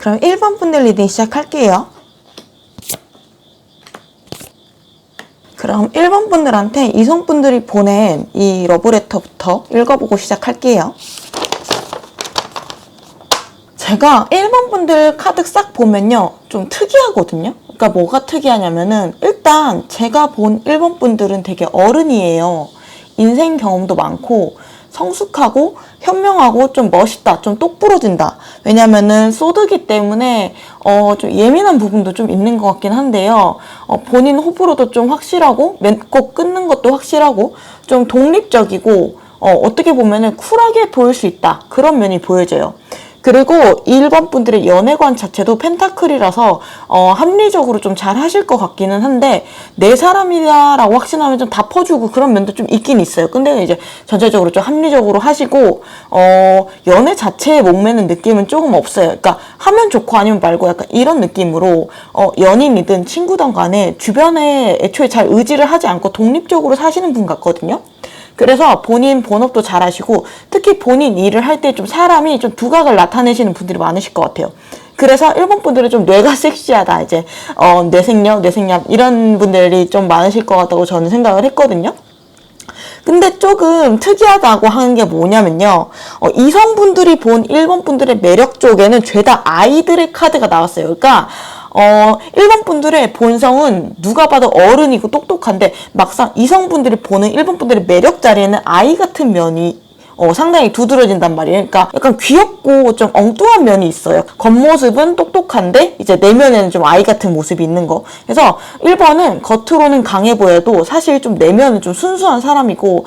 그럼 1번 분들 리딩 시작할게요. 그럼 1번 분들한테 이성분들이 보낸 이 러브레터부터 읽어보고 시작할게요. 제가 1번 분들 카드 싹 보면요, 좀 특이하거든요. 그러니까 뭐가 특이하냐면은 일단 제가 본 1번 분들은 되게 어른이에요. 인생 경험도 많고 성숙하고 현명하고 좀 멋있다, 좀 똑부러진다. 왜냐면은 소드기 때문에 좀 예민한 부분도 좀 있는 것 같긴 한데요. 본인 호불호도 좀 확실하고 맺고 끊는 것도 확실하고 좀 독립적이고 어떻게 보면은 쿨하게 보일 수 있다, 그런 면이 보여져요. 그리고 1번 분들의 연애관 자체도 펜타클이라서 합리적으로 좀 잘 하실 것 같기는 한데, 내 사람이다라고 확신하면 좀 다 퍼주고 그런 면도 좀 있긴 있어요. 근데 이제 전체적으로 좀 합리적으로 하시고 연애 자체에 목매는 느낌은 조금 없어요. 그러니까 하면 좋고 아니면 말고 약간 이런 느낌으로 연인이든 친구든 간에 주변에 애초에 잘 의지를 하지 않고 독립적으로 사시는 분 같거든요. 그래서 본인 본업도 잘 하시고 특히 본인 일을 할 때 좀 사람이 좀 두각을 나타내시는 분들이 많으실 것 같아요. 그래서 1번 분들은 좀 뇌가 섹시하다, 이제 뇌생녀 이런 분들이 좀 많으실 것 같다고 저는 생각을 했거든요. 근데 조금 특이하다고 하는 게 뭐냐면요, 이성분들이 본 1번 분들의 매력 쪽에는 죄다 아이들의 카드가 나왔어요. 그러니까 1번 분들의 본성은 누가 봐도 어른이고 똑똑한데 막상 이성분들이 보는 1번 분들의 매력 자리에는 아이 같은 면이 상당히 두드러진단 말이에요. 그러니까 약간 귀엽고 좀 엉뚱한 면이 있어요. 겉모습은 똑똑한데 이제 내면에는 좀 아이 같은 모습이 있는 거. 그래서 1번은 겉으로는 강해 보여도 사실 좀 내면은 좀 순수한 사람이고,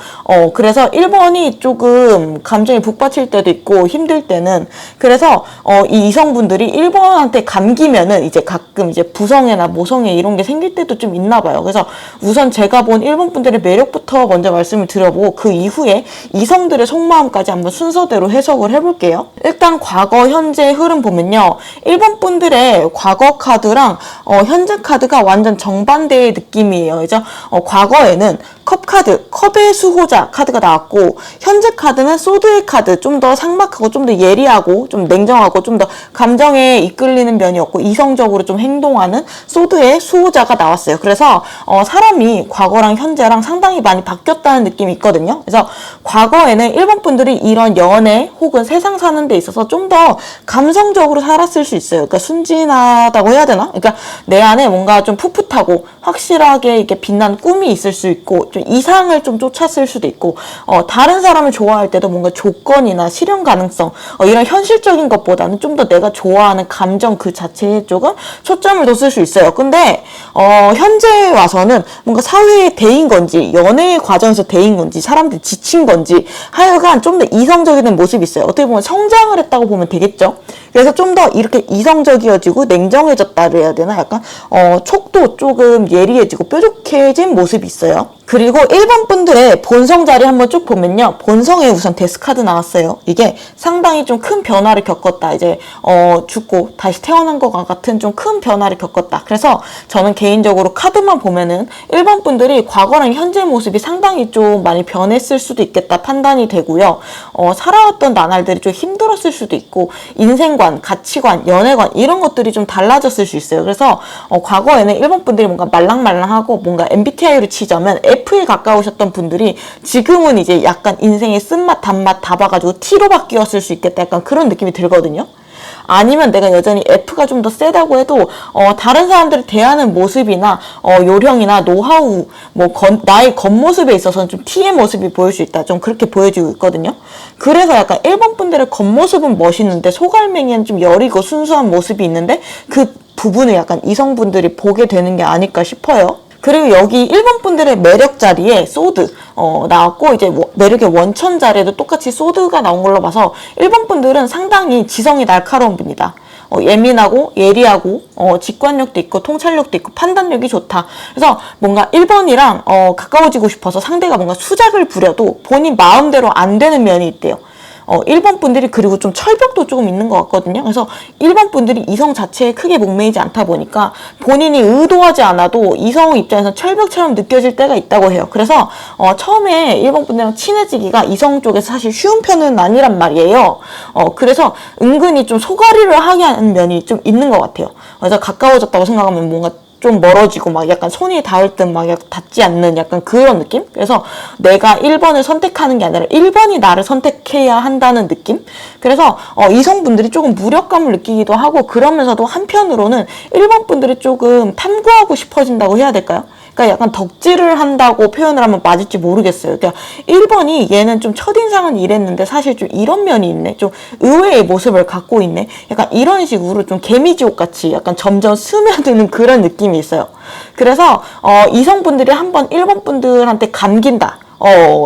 그래서 1번이 조금 감정이 북받칠 때도 있고 힘들 때는, 그래서 이 이성분들이 1번한테 감기면은 이제 가끔 이제 부성애나 모성애 이런 게 생길 때도 좀 있나 봐요. 그래서 우선 제가 본 1번 분들의 매력부터 먼저 말씀을 드려보고 그 이후에 이성들의 속마음까지 한번 순서대로 해석을 해볼게요. 일단 과거, 현재 흐름 보면요, 1번 분들의 과거 카드랑 현재 카드가 완전 정반대의 느낌이에요. 그죠? 과거에는 컵 카드, 컵의 수호자 카드가 나왔고, 현재 카드는 소드의 카드, 좀 더 삭막하고 좀 더 예리하고 좀 냉정하고 좀 더 감정에 이끌리는 면이었고 이성적으로 좀 행동하는 소드의 수호자가 나왔어요. 그래서 사람이 과거랑 현재랑 상당히 많이 바뀌었다는 느낌이 있거든요. 그래서 과거에는 1번 분들이 이런 연애 혹은 세상 사는 데 있어서 좀 더 감성적으로 살았을 수 있어요. 그러니까 순진하다고 해야 되나? 그러니까 내 안에 뭔가 좀 풋풋하고 확실하게 이렇게 빛난 꿈이 있을 수 있고 좀 이상을 좀 쫓았을 수도 있고, 다른 사람을 좋아할 때도 뭔가 조건이나 실현 가능성 이런 현실적인 것보다는 좀 더 내가 좋아하는 감정 그 자체에 조금 초점을 뒀을 수 있어요. 근데 현재 와서는 뭔가 사회에 대인 건지 연애 과정에서 대인 건지 사람들이 지친 건지 하여간 좀 더 이성적인 모습이 있어요. 어떻게 보면 성장을 했다고 보면 되겠죠. 그래서 좀 더 이렇게 이성적이어지고 냉정해졌다를 해야 되나, 약간 촉도 조금 예리해지고 뾰족해진 모습이 있어요. 그리고 1번 분들의 본성 자리 한번 쭉 보면요, 본성에 우선 데스카드 나왔어요. 이게 상당히 좀 큰 변화를 겪었다, 이제 죽고 다시 태어난 것과 같은 좀 큰 변화를 겪었다. 그래서 저는 개인적으로 카드만 보면은 1번 분들이 과거랑 현재 모습이 상당히 좀 많이 변했을 수도 있겠다 판단이 되고요. 살아왔던 나날들이 좀 힘들었을 수도 있고 인생관, 가치관, 연애관 이런 것들이 좀 달라졌을 수 있어요. 그래서 과거에는 1번 분들이 뭔가 말랑말랑하고 뭔가 MBTI로 치자면 F에 가까우셨던 분들이 지금은 이제 약간 인생의 쓴맛 단맛 다 봐가지고 T로 바뀌었을 수 있겠다, 약간 그런 느낌이 들거든요. 아니면 내가 여전히 F가 좀 더 세다고 해도 다른 사람들을 대하는 모습이나 요령이나 노하우, 나의 겉모습에 있어서는 좀 T의 모습이 보일 수 있다, 좀 그렇게 보여지고 있거든요. 그래서 약간 1번 분들의 겉모습은 멋있는데 속알맹이는 좀 여리고 순수한 모습이 있는데 그 부분을 약간 이성분들이 보게 되는 게 아닐까 싶어요. 그리고 여기 1번 분들의 매력 자리에 소드 나왔고, 이제 매력의 원천 자리에도 똑같이 소드가 나온 걸로 봐서 1번 분들은 상당히 지성이 날카로운 분이다. 예민하고 예리하고 직관력도 있고 통찰력도 있고 판단력이 좋다. 그래서 뭔가 1번이랑 가까워지고 싶어서 상대가 뭔가 수작을 부려도 본인 마음대로 안 되는 면이 있대요. 1번 분들이 그리고 좀 철벽도 조금 있는 것 같거든요. 그래서 1번 분들이 이성 자체에 크게 목매이지 않다 보니까 본인이 의도하지 않아도 이성 입장에서 철벽처럼 느껴질 때가 있다고 해요. 그래서 처음에 1번 분들이랑 친해지기가 이성 쪽에서 사실 쉬운 편은 아니란 말이에요. 그래서 은근히 좀 소가리를 하게 하는 면이 좀 있는 것 같아요. 그래서 가까워졌다고 생각하면 뭔가 좀 멀어지고 막 약간 손이 닿을 듯 막 닿지 않는 약간 그런 느낌? 그래서 내가 1번을 선택하는 게 아니라 1번이 나를 선택해야 한다는 느낌? 그래서 이성분들이 조금 무력감을 느끼기도 하고 그러면서도 한편으로는 1번 분들이 조금 탐구하고 싶어진다고 해야 될까요? 그러니까 약간 덕질을 한다고 표현을 하면 맞을지 모르겠어요. 그러니까 1번이 얘는 좀 첫인상은 이랬는데 사실 좀 이런 면이 있네. 좀 의외의 모습을 갖고 있네. 약간 이런 식으로 좀 개미지옥 같이 약간 점점 스며드는 그런 느낌이 있어요. 그래서 이성분들이 한번 1번 분들한테 감긴다.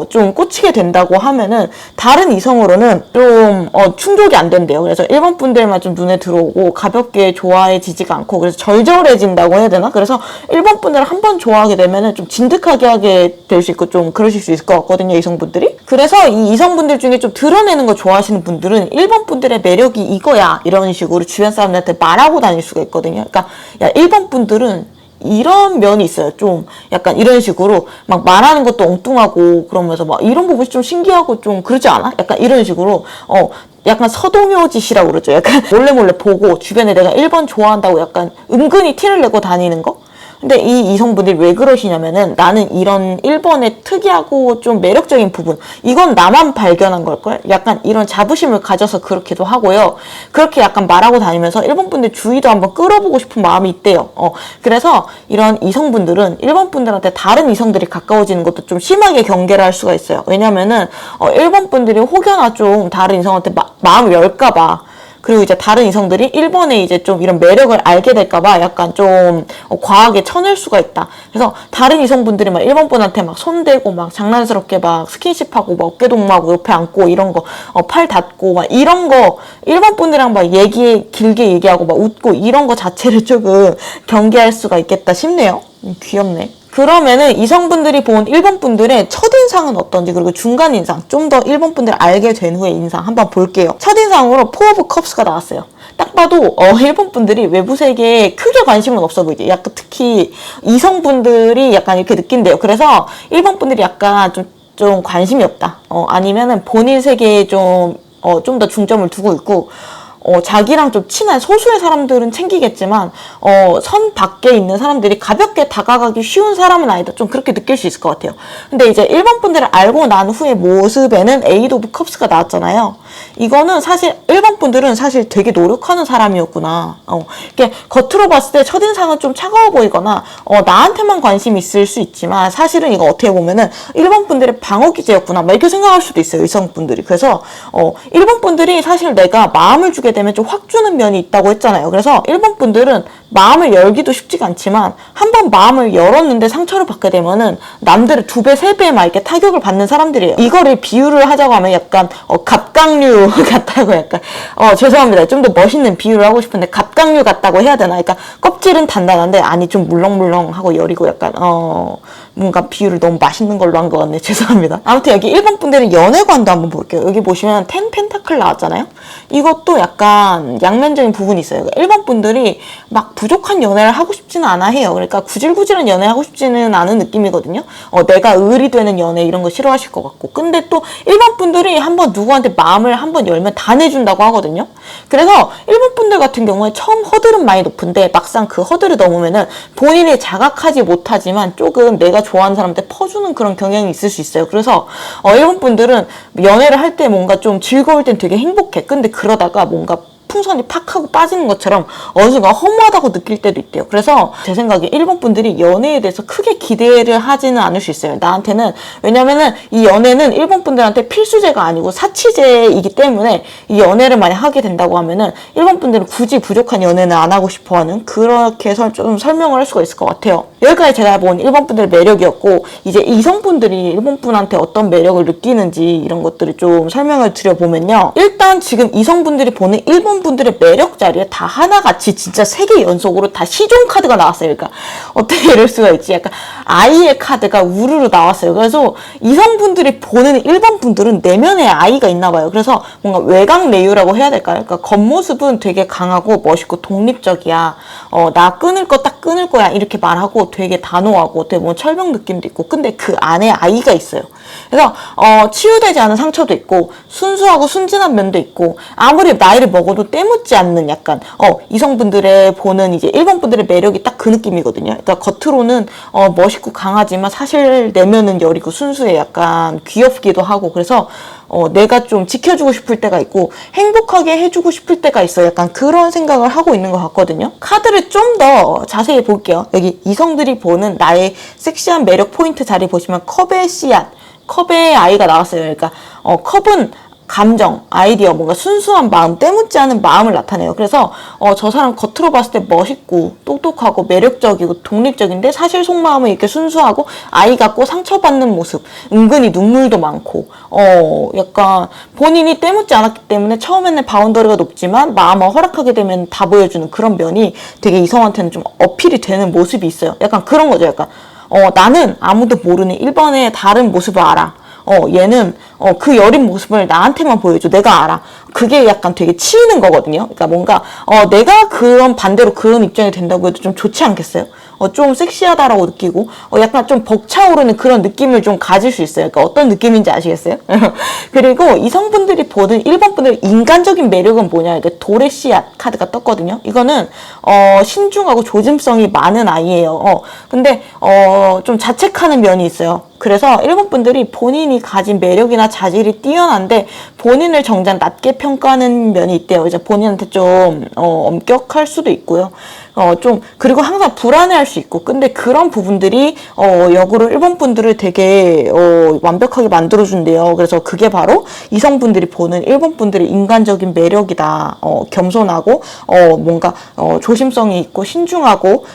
좀 꽂히게 된다고 하면은 다른 이성으로는 좀 충족이 안 된대요. 그래서 1번 분들만 좀 눈에 들어오고 가볍게 좋아해지지가 않고 그래서 절절해진다고 해야 되나? 그래서 1번 분들을 한 번 좋아하게 되면은 좀 진득하게 하게 될 수 있고 좀 그러실 수 있을 것 같거든요, 이성분들이. 그래서 이 이성분들 중에 좀 드러내는 거 좋아하시는 분들은 1번 분들의 매력이 이거야 이런 식으로 주변 사람들한테 말하고 다닐 수가 있거든요. 그러니까 야 1번 분들은 이런 면이 있어요. 좀 약간 이런 식으로 막 말하는 것도 엉뚱하고 그러면서 막 이런 부분이 좀 신기하고 좀 그렇지 않아? 약간 이런 식으로 약간 서동요짓이라고 그러죠. 약간 몰래 보고 주변에 내가 1번 좋아한다고 약간 은근히 티를 내고 다니는 거? 근데 이 이성분들이 왜 그러시냐면은 나는 이런 1번의 특이하고 좀 매력적인 부분 이건 나만 발견한 걸걸? 약간 이런 자부심을 가져서 그렇기도 하고요. 그렇게 약간 말하고 다니면서 1번 분들 주의도 한번 끌어보고 싶은 마음이 있대요. 그래서 이런 이성분들은 1번 분들한테 다른 이성들이 가까워지는 것도 좀 심하게 경계를 할 수가 있어요. 왜냐면은 1번 분들이 혹여나 좀 다른 이성한테 마음을 열까봐 그리고 이제 다른 이성들이 1번에 이제 좀 이런 매력을 알게 될까봐 약간 좀 과하게 쳐낼 수가 있다. 그래서 다른 이성분들이 막 1번 분한테 막 손대고 막 장난스럽게 막 스킨십하고 막 어깨동무하고 옆에 앉고 이런 거, 팔 닿고 막 이런 거 1번 분들이랑 막 길게 얘기하고 막 웃고 이런 거 자체를 조금 경계할 수가 있겠다 싶네요. 귀엽네. 그러면은 이성분들이 본 1번 분들의 첫인상은 어떤지 그리고 중간인상 좀 더 1번 분들을 알게 된 후의 인상 한번 볼게요. 첫인상으로 포 오브 컵스가 나왔어요. 딱 봐도 1번 분들이 외부 세계에 크게 관심은 없어 보이죠. 약간 특히 이성분들이 약간 이렇게 느낀대요. 그래서 1번 분들이 약간 좀 관심이 없다. 아니면은 본인 세계에 좀 더 중점을 두고 있고 자기랑 좀 친한 소수의 사람들은 챙기겠지만 선 밖에 있는 사람들이 가볍게 다가가기 쉬운 사람은 아니다. 좀 그렇게 느낄 수 있을 것 같아요. 근데 이제 1번 분들을 알고 난 후의 모습에는 에이드 오브 컵스가 나왔잖아요. 이거는 사실 1번 분들은 사실 되게 노력하는 사람이었구나. 이렇게 겉으로 봤을 때 첫인상은 좀 차가워 보이거나 나한테만 관심이 있을 수 있지만 사실은 이거 어떻게 보면은 1번 분들의 방어 기제였구나. 막 이렇게 생각할 수도 있어요. 이성분들이. 그래서 1번 분들이 사실 내가 마음을 주게 되면 좀 확 주는 면이 있다고 했잖아요. 그래서 1번 분들은 마음을 열기도 쉽지가 않지만 한 번 마음을 열었는데 상처를 받게 되면은 남들의 2배, 3배 막 이렇게 타격을 받는 사람들이에요. 이거를 비유를 하자고 하면 약간 갑각류 같다고 약간 죄송합니다. 좀 더 멋있는 비유를 하고 싶은데 갑각류 같다고 해야 되나? 그러니까 껍질은 단단한데 안이 좀 물렁물렁하고 여리고 약간 뭔가 비유를 너무 맛있는 걸로 한 것 같네. 죄송합니다. 아무튼 여기 1번 분들은 연애관도 한번 볼게요. 여기 보시면 10 펜타클 나왔잖아요. 이것도 약간 양면적인 부분이 있어요. 1번 분들이 막 부족한 연애를 하고 싶지는 않아 해요. 그러니까 구질구질한 연애 하고 싶지는 않은 느낌이거든요. 내가 의리 되는 연애 이런 거 싫어하실 것 같고. 근데 또 1번 분들이 한번 누구한테 마음을 한번 열면 다 내준다고 하거든요. 그래서 1번 분들 같은 경우에 처음 허들은 많이 높은데 막상 그 허들을 넘으면은 본인이 자각하지 못하지만 조금 내가 좋아하는 사람한테 퍼주는 그런 경향이 있을 수 있어요. 그래서 1번 분들은 연애를 할 때 뭔가 좀 즐거울 땐 되게 행복해. 근데 그러다가 뭔가 풍선이 팍 하고 빠지는 것처럼 어느 순간 허무하다고 느낄 때도 있대요. 그래서 제 생각에 1번 분들이 연애에 대해서 크게 기대를 하지는 않을 수 있어요. 나한테는. 왜냐면은 이 연애는 1번 분들한테 필수제가 아니고 사치제이기 때문에 이 연애를 만약 하게 된다고 하면은 1번 분들은 굳이 부족한 연애는 안 하고 싶어 하는 그렇게 좀 설명을 할 수가 있을 것 같아요. 여기까지 제가 본 1번 분들의 매력이었고, 이제 이성분들이 1번 분한테 어떤 매력을 느끼는지 이런 것들을 좀 설명을 드려보면요. 일단 지금 이성분들이 보는 1번 분들의 매력 자리에 다 하나같이 진짜 3개 연속으로 다 시종 카드가 나왔어요. 그러니까 어떻게 이럴 수가 있지? 약간 아이의 카드가 우르르 나왔어요. 그래서 이성분들이 보는 1번 분들은 내면에 아이가 있나 봐요. 그래서 뭔가 외강 내유라고 해야 될까요? 그러니까 겉모습은 되게 강하고 멋있고 독립적이야. 나 끊을 거 딱 끊을 거야. 이렇게 말하고 되게 단호하고 되게 뭐 철벽 느낌도 있고, 근데 그 안에 아이가 있어요. 그래서 치유되지 않은 상처도 있고 순수하고 순진한 면도 있고, 아무리 나이를 먹어도 때묻지 않는 약간 이성분들의 보는 이제 1번 분들의 매력이 딱 그 느낌이거든요. 그러니까 겉으로는 멋있고 강하지만 사실 내면은 여리고 순수해, 약간 귀엽기도 하고, 그래서 내가 좀 지켜주고 싶을 때가 있고 행복하게 해주고 싶을 때가 있어. 약간 그런 생각을 하고 있는 것 같거든요. 카드를 좀 더 자세히 볼게요. 여기 이성들이 보는 나의 섹시한 매력 포인트 자리 보시면 컵의 씨앗, 컵의 아이가 나왔어요. 그러니까 컵은 감정, 아이디어, 뭔가 순수한 마음, 때묻지 않은 마음을 나타내요. 그래서 저 사람 겉으로 봤을 때 멋있고 똑똑하고 매력적이고 독립적인데 사실 속마음은 이렇게 순수하고 아이 같고 상처받는 모습, 은근히 눈물도 많고 약간 본인이 때묻지 않았기 때문에 처음에는 바운더리가 높지만 마음을 허락하게 되면 다 보여주는 그런 면이 되게 이성한테는 좀 어필이 되는 모습이 있어요. 약간 그런 거죠. 약간 나는 아무도 모르는 1번의 다른 모습을 알아. 얘는 그 여린 모습을 나한테만 보여줘. 내가 알아. 그게 약간 되게 치이는 거거든요. 그러니까 뭔가 내가 그런 반대로 그런 입장이 된다고 해도 좀 좋지 않겠어요? 좀 섹시하다라고 느끼고 약간 좀 벅차오르는 그런 느낌을 좀 가질 수 있어요. 그러니까 어떤 느낌인지 아시겠어요? 그리고 이성분들이 보는 1번 분들의 인간적인 매력은 뭐냐, 이게 돌의 씨앗 카드가 떴거든요. 이거는 신중하고 조심성이 많은 아이예요. 근데 좀 자책하는 면이 있어요. 그래서 1번 분들이 본인이 가진 매력이나 자질이 뛰어난데 본인을 정작 낮게 평가하는 면이 있대요. 이제 본인한테 좀 엄격할 수도 있고요. 그리고 항상 불안해할 수 있고, 근데 그런 부분들이 역으로 1번 분들을 되게 완벽하게 만들어준대요. 그래서 그게 바로 이성분들이 보는 1번 분들의 인간적인 매력이다. 겸손하고 뭔가 조심성이 있고 신중하고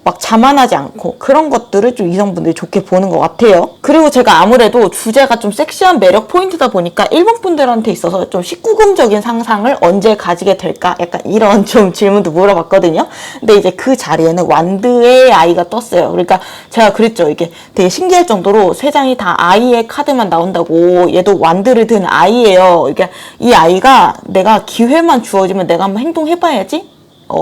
막 자만하지 않고 그런 것들을 좀 이성분들이 좋게 보는 것 같아요. 그리고 제가 아무래도 주제가 좀 섹시한 매력 포인트다 보니까 1번 분들한테 있어서 좀 19금적인 상상을 언제 가지게 될까? 약간 이런 좀 질문도 물어봤거든요. 근데 이제 그 자리에는 완드의 아이가 떴어요. 그러니까 제가 그랬죠. 이게 되게 신기할 정도로 3장이 다 아이의 카드만 나온다고. 얘도 완드를 든 아이예요. 그러니까 이 아이가 내가 기회만 주어지면 내가 한번 행동해봐야지?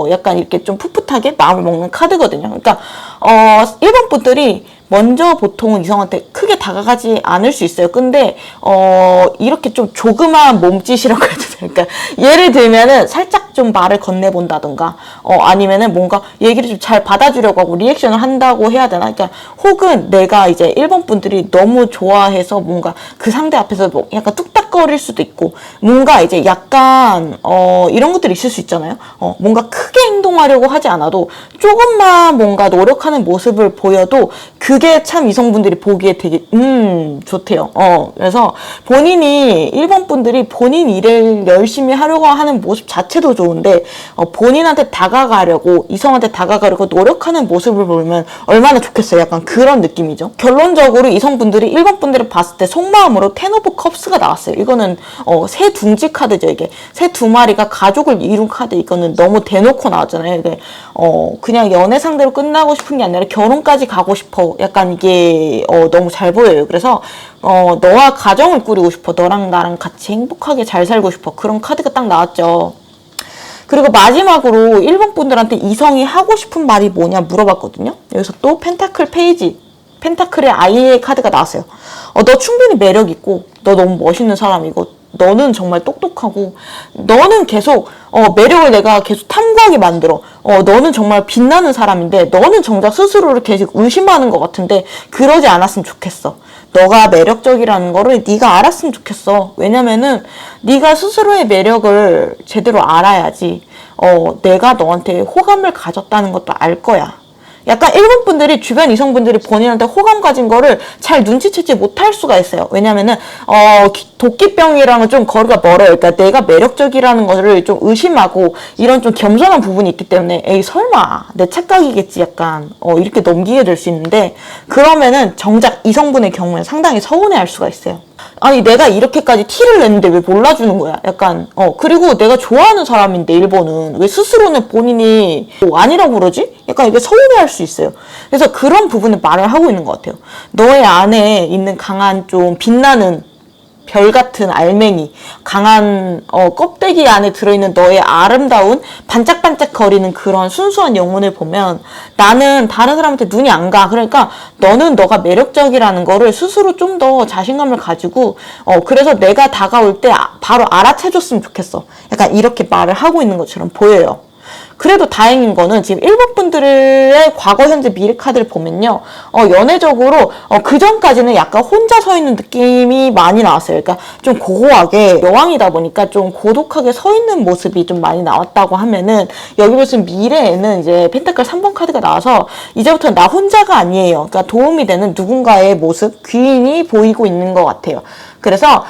약간 이렇게 좀 풋풋하게 마음을 먹는 카드거든요. 그러니까 1번 분들이 먼저 보통은 이성한테 크게 다가가지 않을 수 있어요. 근데 이렇게 좀 조그마한 몸짓이라고 해도 돼요. 그러니까 예를 들면은 살짝 좀 말을 건네본다던가 아니면은 뭔가 얘기를 좀 잘 받아주려고 하고 리액션을 한다고 해야 되나? 그러니까 혹은 내가 이제 1번 분들이 너무 좋아해서 뭔가 그 상대 앞에서 뭐 약간 뚝딱거릴 수도 있고, 뭔가 이제 약간 이런 것들이 있을 수 있잖아요. 뭔가 크게 행동하려고 하지 않아도 조금만 뭔가 노력하는 모습을 보여도 그게 참 이성분들이 보기에 되게 좋대요. 그래서 본인이 1번 분들이 본인 일을 열심히 하려고 하는 모습 자체도 좋은데 본인한테 다가가려고, 이성한테 다가가려고 노력하는 모습을 보면 얼마나 좋겠어요. 약간 그런 느낌이죠. 결론적으로 이성분들이 1번 분들을 봤을 때 속마음으로 10 오브 컵스가 나왔어요. 이거는 새 둥지 카드죠. 이게 새 2마리가 가족을 이룬 카드. 이거는 너무 대놓고 나왔잖아요. 이게 그냥 연애 상대로 끝나고 싶은 게 아니라 결혼까지 가고 싶어. 약간 이게 너무 잘 보여요. 그래서 너와 가정을 꾸리고 싶어. 너랑 나랑 같이 행복하게 잘 살고 싶어. 그런 카드가 딱 나왔죠. 그리고 마지막으로 1번 분들한테 이성이 하고 싶은 말이 뭐냐 물어봤거든요. 여기서 또 펜타클 페이지, 펜타클의 아이의 카드가 나왔어요. 너 충분히 매력 있고 너 너무 멋있는 사람이고 너는 정말 똑똑하고 너는 계속 매력을 내가 계속 탐구하게 만들어. 너는 정말 빛나는 사람인데 너는 정작 스스로를 계속 의심하는 것 같은데 그러지 않았으면 좋겠어. 너가 매력적이라는 거를 네가 알았으면 좋겠어. 왜냐면은 네가 스스로의 매력을 제대로 알아야지 내가 너한테 호감을 가졌다는 것도 알 거야. 약간 1번 분들이, 주변 이성분들이 본인한테 호감 가진 거를 잘 눈치채지 못할 수가 있어요. 왜냐면은 도끼병이랑은 좀 거리가 멀어요. 그러니까 내가 매력적이라는 것을 좀 의심하고 이런 좀 겸손한 부분이 있기 때문에 에이 설마 내 착각이겠지 약간 이렇게 넘기게 될 수 있는데, 그러면은 정작 이성분의 경우에 상당히 서운해할 수가 있어요. 아니 내가 이렇게까지 티를 냈는데 왜 몰라주는 거야? 약간 그리고 내가 좋아하는 사람인데 일본은 왜 스스로는 본인이 아니라고 그러지? 약간 이게 서운해할 수 있어요. 그래서 그런 부분을 말을 하고 있는 것 같아요. 너의 안에 있는 강한 좀 빛나는 별 같은 알맹이, 강한 껍데기 안에 들어있는 너의 아름다운 반짝반짝거리는 그런 순수한 영혼을 보면 나는 다른 사람한테 눈이 안 가. 그러니까 너는 너가 매력적이라는 거를 스스로 좀 더 자신감을 가지고 그래서 내가 다가올 때 바로 알아채줬으면 좋겠어. 약간 이렇게 말을 하고 있는 것처럼 보여요. 그래도 다행인 거는 지금 일본 분들의 과거, 현재, 미래 카드를 보면요. 연애적으로 그 전까지는 약간 혼자 서 있는 느낌이 많이 나왔어요. 그러니까 좀 고고하게 여왕이다 보니까 좀 고독하게 서 있는 모습이 좀 많이 나왔다고 하면은, 여기 보시면 미래에는 이제 펜타클 3번 카드가 나와서 이제부터 나 혼자가 아니에요. 그러니까 도움이 되는 누군가의 모습, 귀인이 보이고 있는 것 같아요. 그래서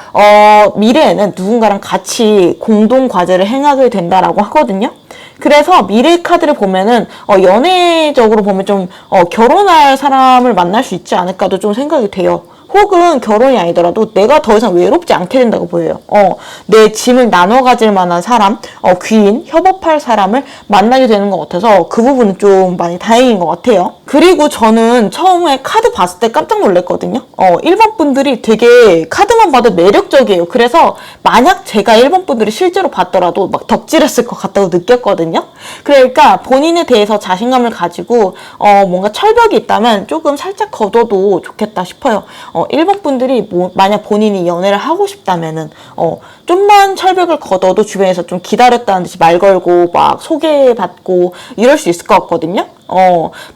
미래에는 누군가랑 같이 공동 과제를 행하게 된다라고 하거든요. 그래서 미래 카드를 보면은 연애적으로 보면 좀 결혼할 사람을 만날 수 있지 않을까도 좀 생각이 돼요. 혹은 결혼이 아니더라도 내가 더 이상 외롭지 않게 된다고 보여요. 내 짐을 나눠 가질 만한 사람, 귀인, 협업할 사람을 만나게 되는 것 같아서 그 부분은 좀 많이 다행인 것 같아요. 그리고 저는 처음에 카드 봤을 때 깜짝 놀랐거든요. 일본 분들이 되게 카드만 봐도 매력적이에요. 그래서 만약 제가 일본 분들이 실제로 봤더라도 막 덕질했을 것 같다고 느꼈거든요. 그러니까 본인에 대해서 자신감을 가지고 뭔가 철벽이 있다면 조금 살짝 걷어도 좋겠다 싶어요. 일본 분들이 만약 본인이 연애를 하고 싶다면은 좀만 철벽을 걷어도 주변에서 좀 기다렸다는 듯이 말 걸고 막 소개받고 이럴 수 있을 것 같거든요.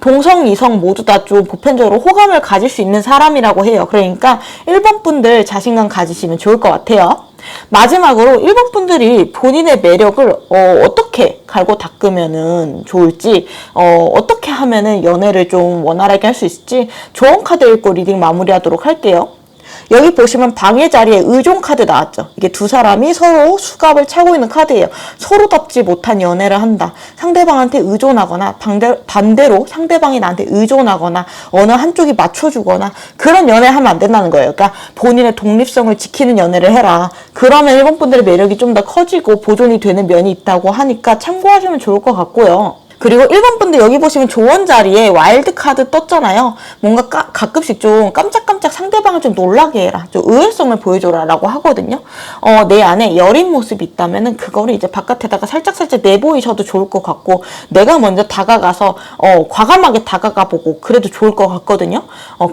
동성, 이성 모두 다 좀 보편적으로 호감을 가질 수 있는 사람이라고 해요. 그러니까 일본 분들 자신감 가지시면 좋을 것 같아요. 마지막으로 일본 분들이 본인의 매력을 어떻게 갈고 닦으면은 좋을지, 어떻게 하면은 연애를 좀 원활하게 할 수 있을지 조언 카드 읽고 리딩 마무리하도록 할게요. 여기 보시면 방해 자리에 의존 카드 나왔죠. 이게 두 사람이 서로 수갑을 차고 있는 카드예요. 서로답지 못한 연애를 한다. 상대방한테 의존하거나 반대로 상대방이 나한테 의존하거나 어느 한쪽이 맞춰주거나 그런 연애하면 안 된다는 거예요. 그러니까 본인의 독립성을 지키는 연애를 해라. 그러면 일본 분들의 매력이 좀 더 커지고 보존이 되는 면이 있다고 하니까 참고하시면 좋을 것 같고요. 그리고 일본 분들 여기 보시면 조언 자리에 와일드 카드 떴잖아요. 뭔가 가끔씩 좀 깜짝깜짝 상대방을 좀 놀라게 해라. 좀 의외성을 보여줘라 라고 하거든요. 내 안에 여린 모습이 있다면은 그거를 이제 바깥에다가 살짝살짝 내보이셔도 좋을 것 같고, 내가 먼저 다가가서 과감하게 다가가 보고 그래도 좋을 것 같거든요.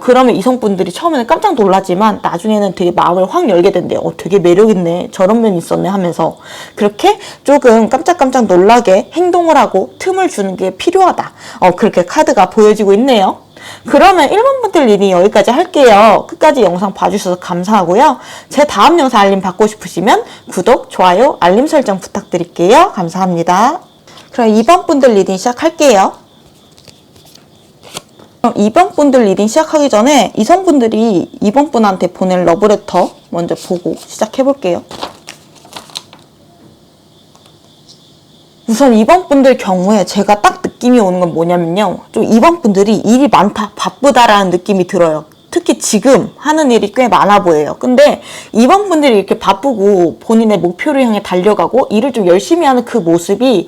그러면 이성분들이 처음에는 깜짝 놀라지만 나중에는 되게 마음을 확 열게 된대요. 되게 매력있네. 저런 면이 있었네 하면서. 그렇게 조금 깜짝깜짝 놀라게 행동을 하고 틈을 주는 게 필요하다. 그렇게 카드가 보여지고 있네요. 그러면 1번분들 리딩 여기까지 할게요. 끝까지 영상 봐주셔서 감사하고요. 제 다음 영상 알림 받고 싶으시면 구독, 좋아요, 알림 설정 부탁드릴게요. 감사합니다. 그럼 2번 분들 리딩 시작할게요. 2번 분들 리딩 시작하기 전에 이성분들이 2번 분한테 보낼 러브레터 먼저 보고 시작해볼게요. 우선 2번 분들 경우에 제가 딱 느낌이 오는 건 뭐냐면요. 좀 2번 분들이 일이 많다, 바쁘다라는 느낌이 들어요. 특히 지금 하는 일이 꽤 많아 보여요. 근데 2번 분들이 이렇게 바쁘고 본인의 목표를 향해 달려가고 일을 좀 열심히 하는 그 모습이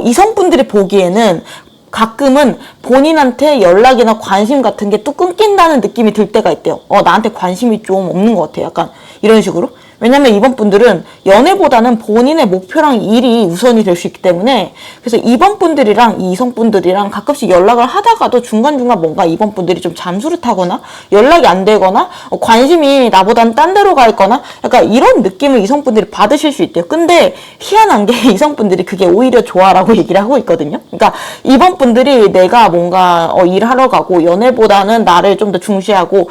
이성분들이 보기에는 가끔은 본인한테 연락이나 관심 같은 게 또 끊긴다는 느낌이 들 때가 있대요. 나한테 관심이 좀 없는 것 같아요. 약간 이런 식으로. 왜냐면 이번 분들은 연애보다는 본인의 목표랑 일이 우선이 될 수 있기 때문에, 그래서 이번 분들이랑 이성 분들이랑 가끔씩 연락을 하다가도 중간중간 뭔가 이번 분들이 좀 잠수를 타거나 연락이 안 되거나 관심이 나보다는 딴 데로 가 있거나 약간 이런 느낌을 이성 분들이 받으실 수 있대요. 근데 희한한 게 이성 분들이 그게 오히려 좋아라고 얘기를 하고 있거든요. 그러니까 이번 분들이 내가 뭔가 일하러 가고 연애보다는 나를 좀 더 중시하고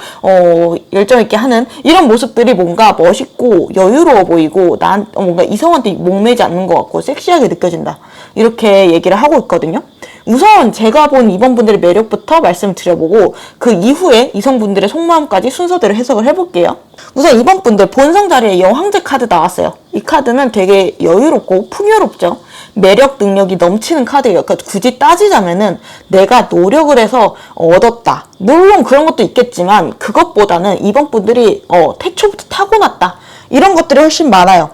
열정 있게 하는 이런 모습들이 뭔가 멋있고 여유로워 보이고 뭔가 이성한테 목매지 않는 것 같고 섹시하게 느껴진다. 이렇게 얘기를 하고 있거든요. 우선 제가 본 2번 분들의 매력부터 말씀드려보고 그 이후에 이성분들의 속마음까지 순서대로 해석을 해볼게요. 우선 2번 분들 본성 자리에 여왕제 카드 나왔어요. 이 카드는 되게 여유롭고 풍요롭죠. 매력 능력이 넘치는 카드예요. 그러니까 굳이 따지자면은 내가 노력을 해서 얻었다. 물론 그런 것도 있겠지만 그것보다는 2번 분들이 태초부터 타고났다. 이런 것들이 훨씬 많아요.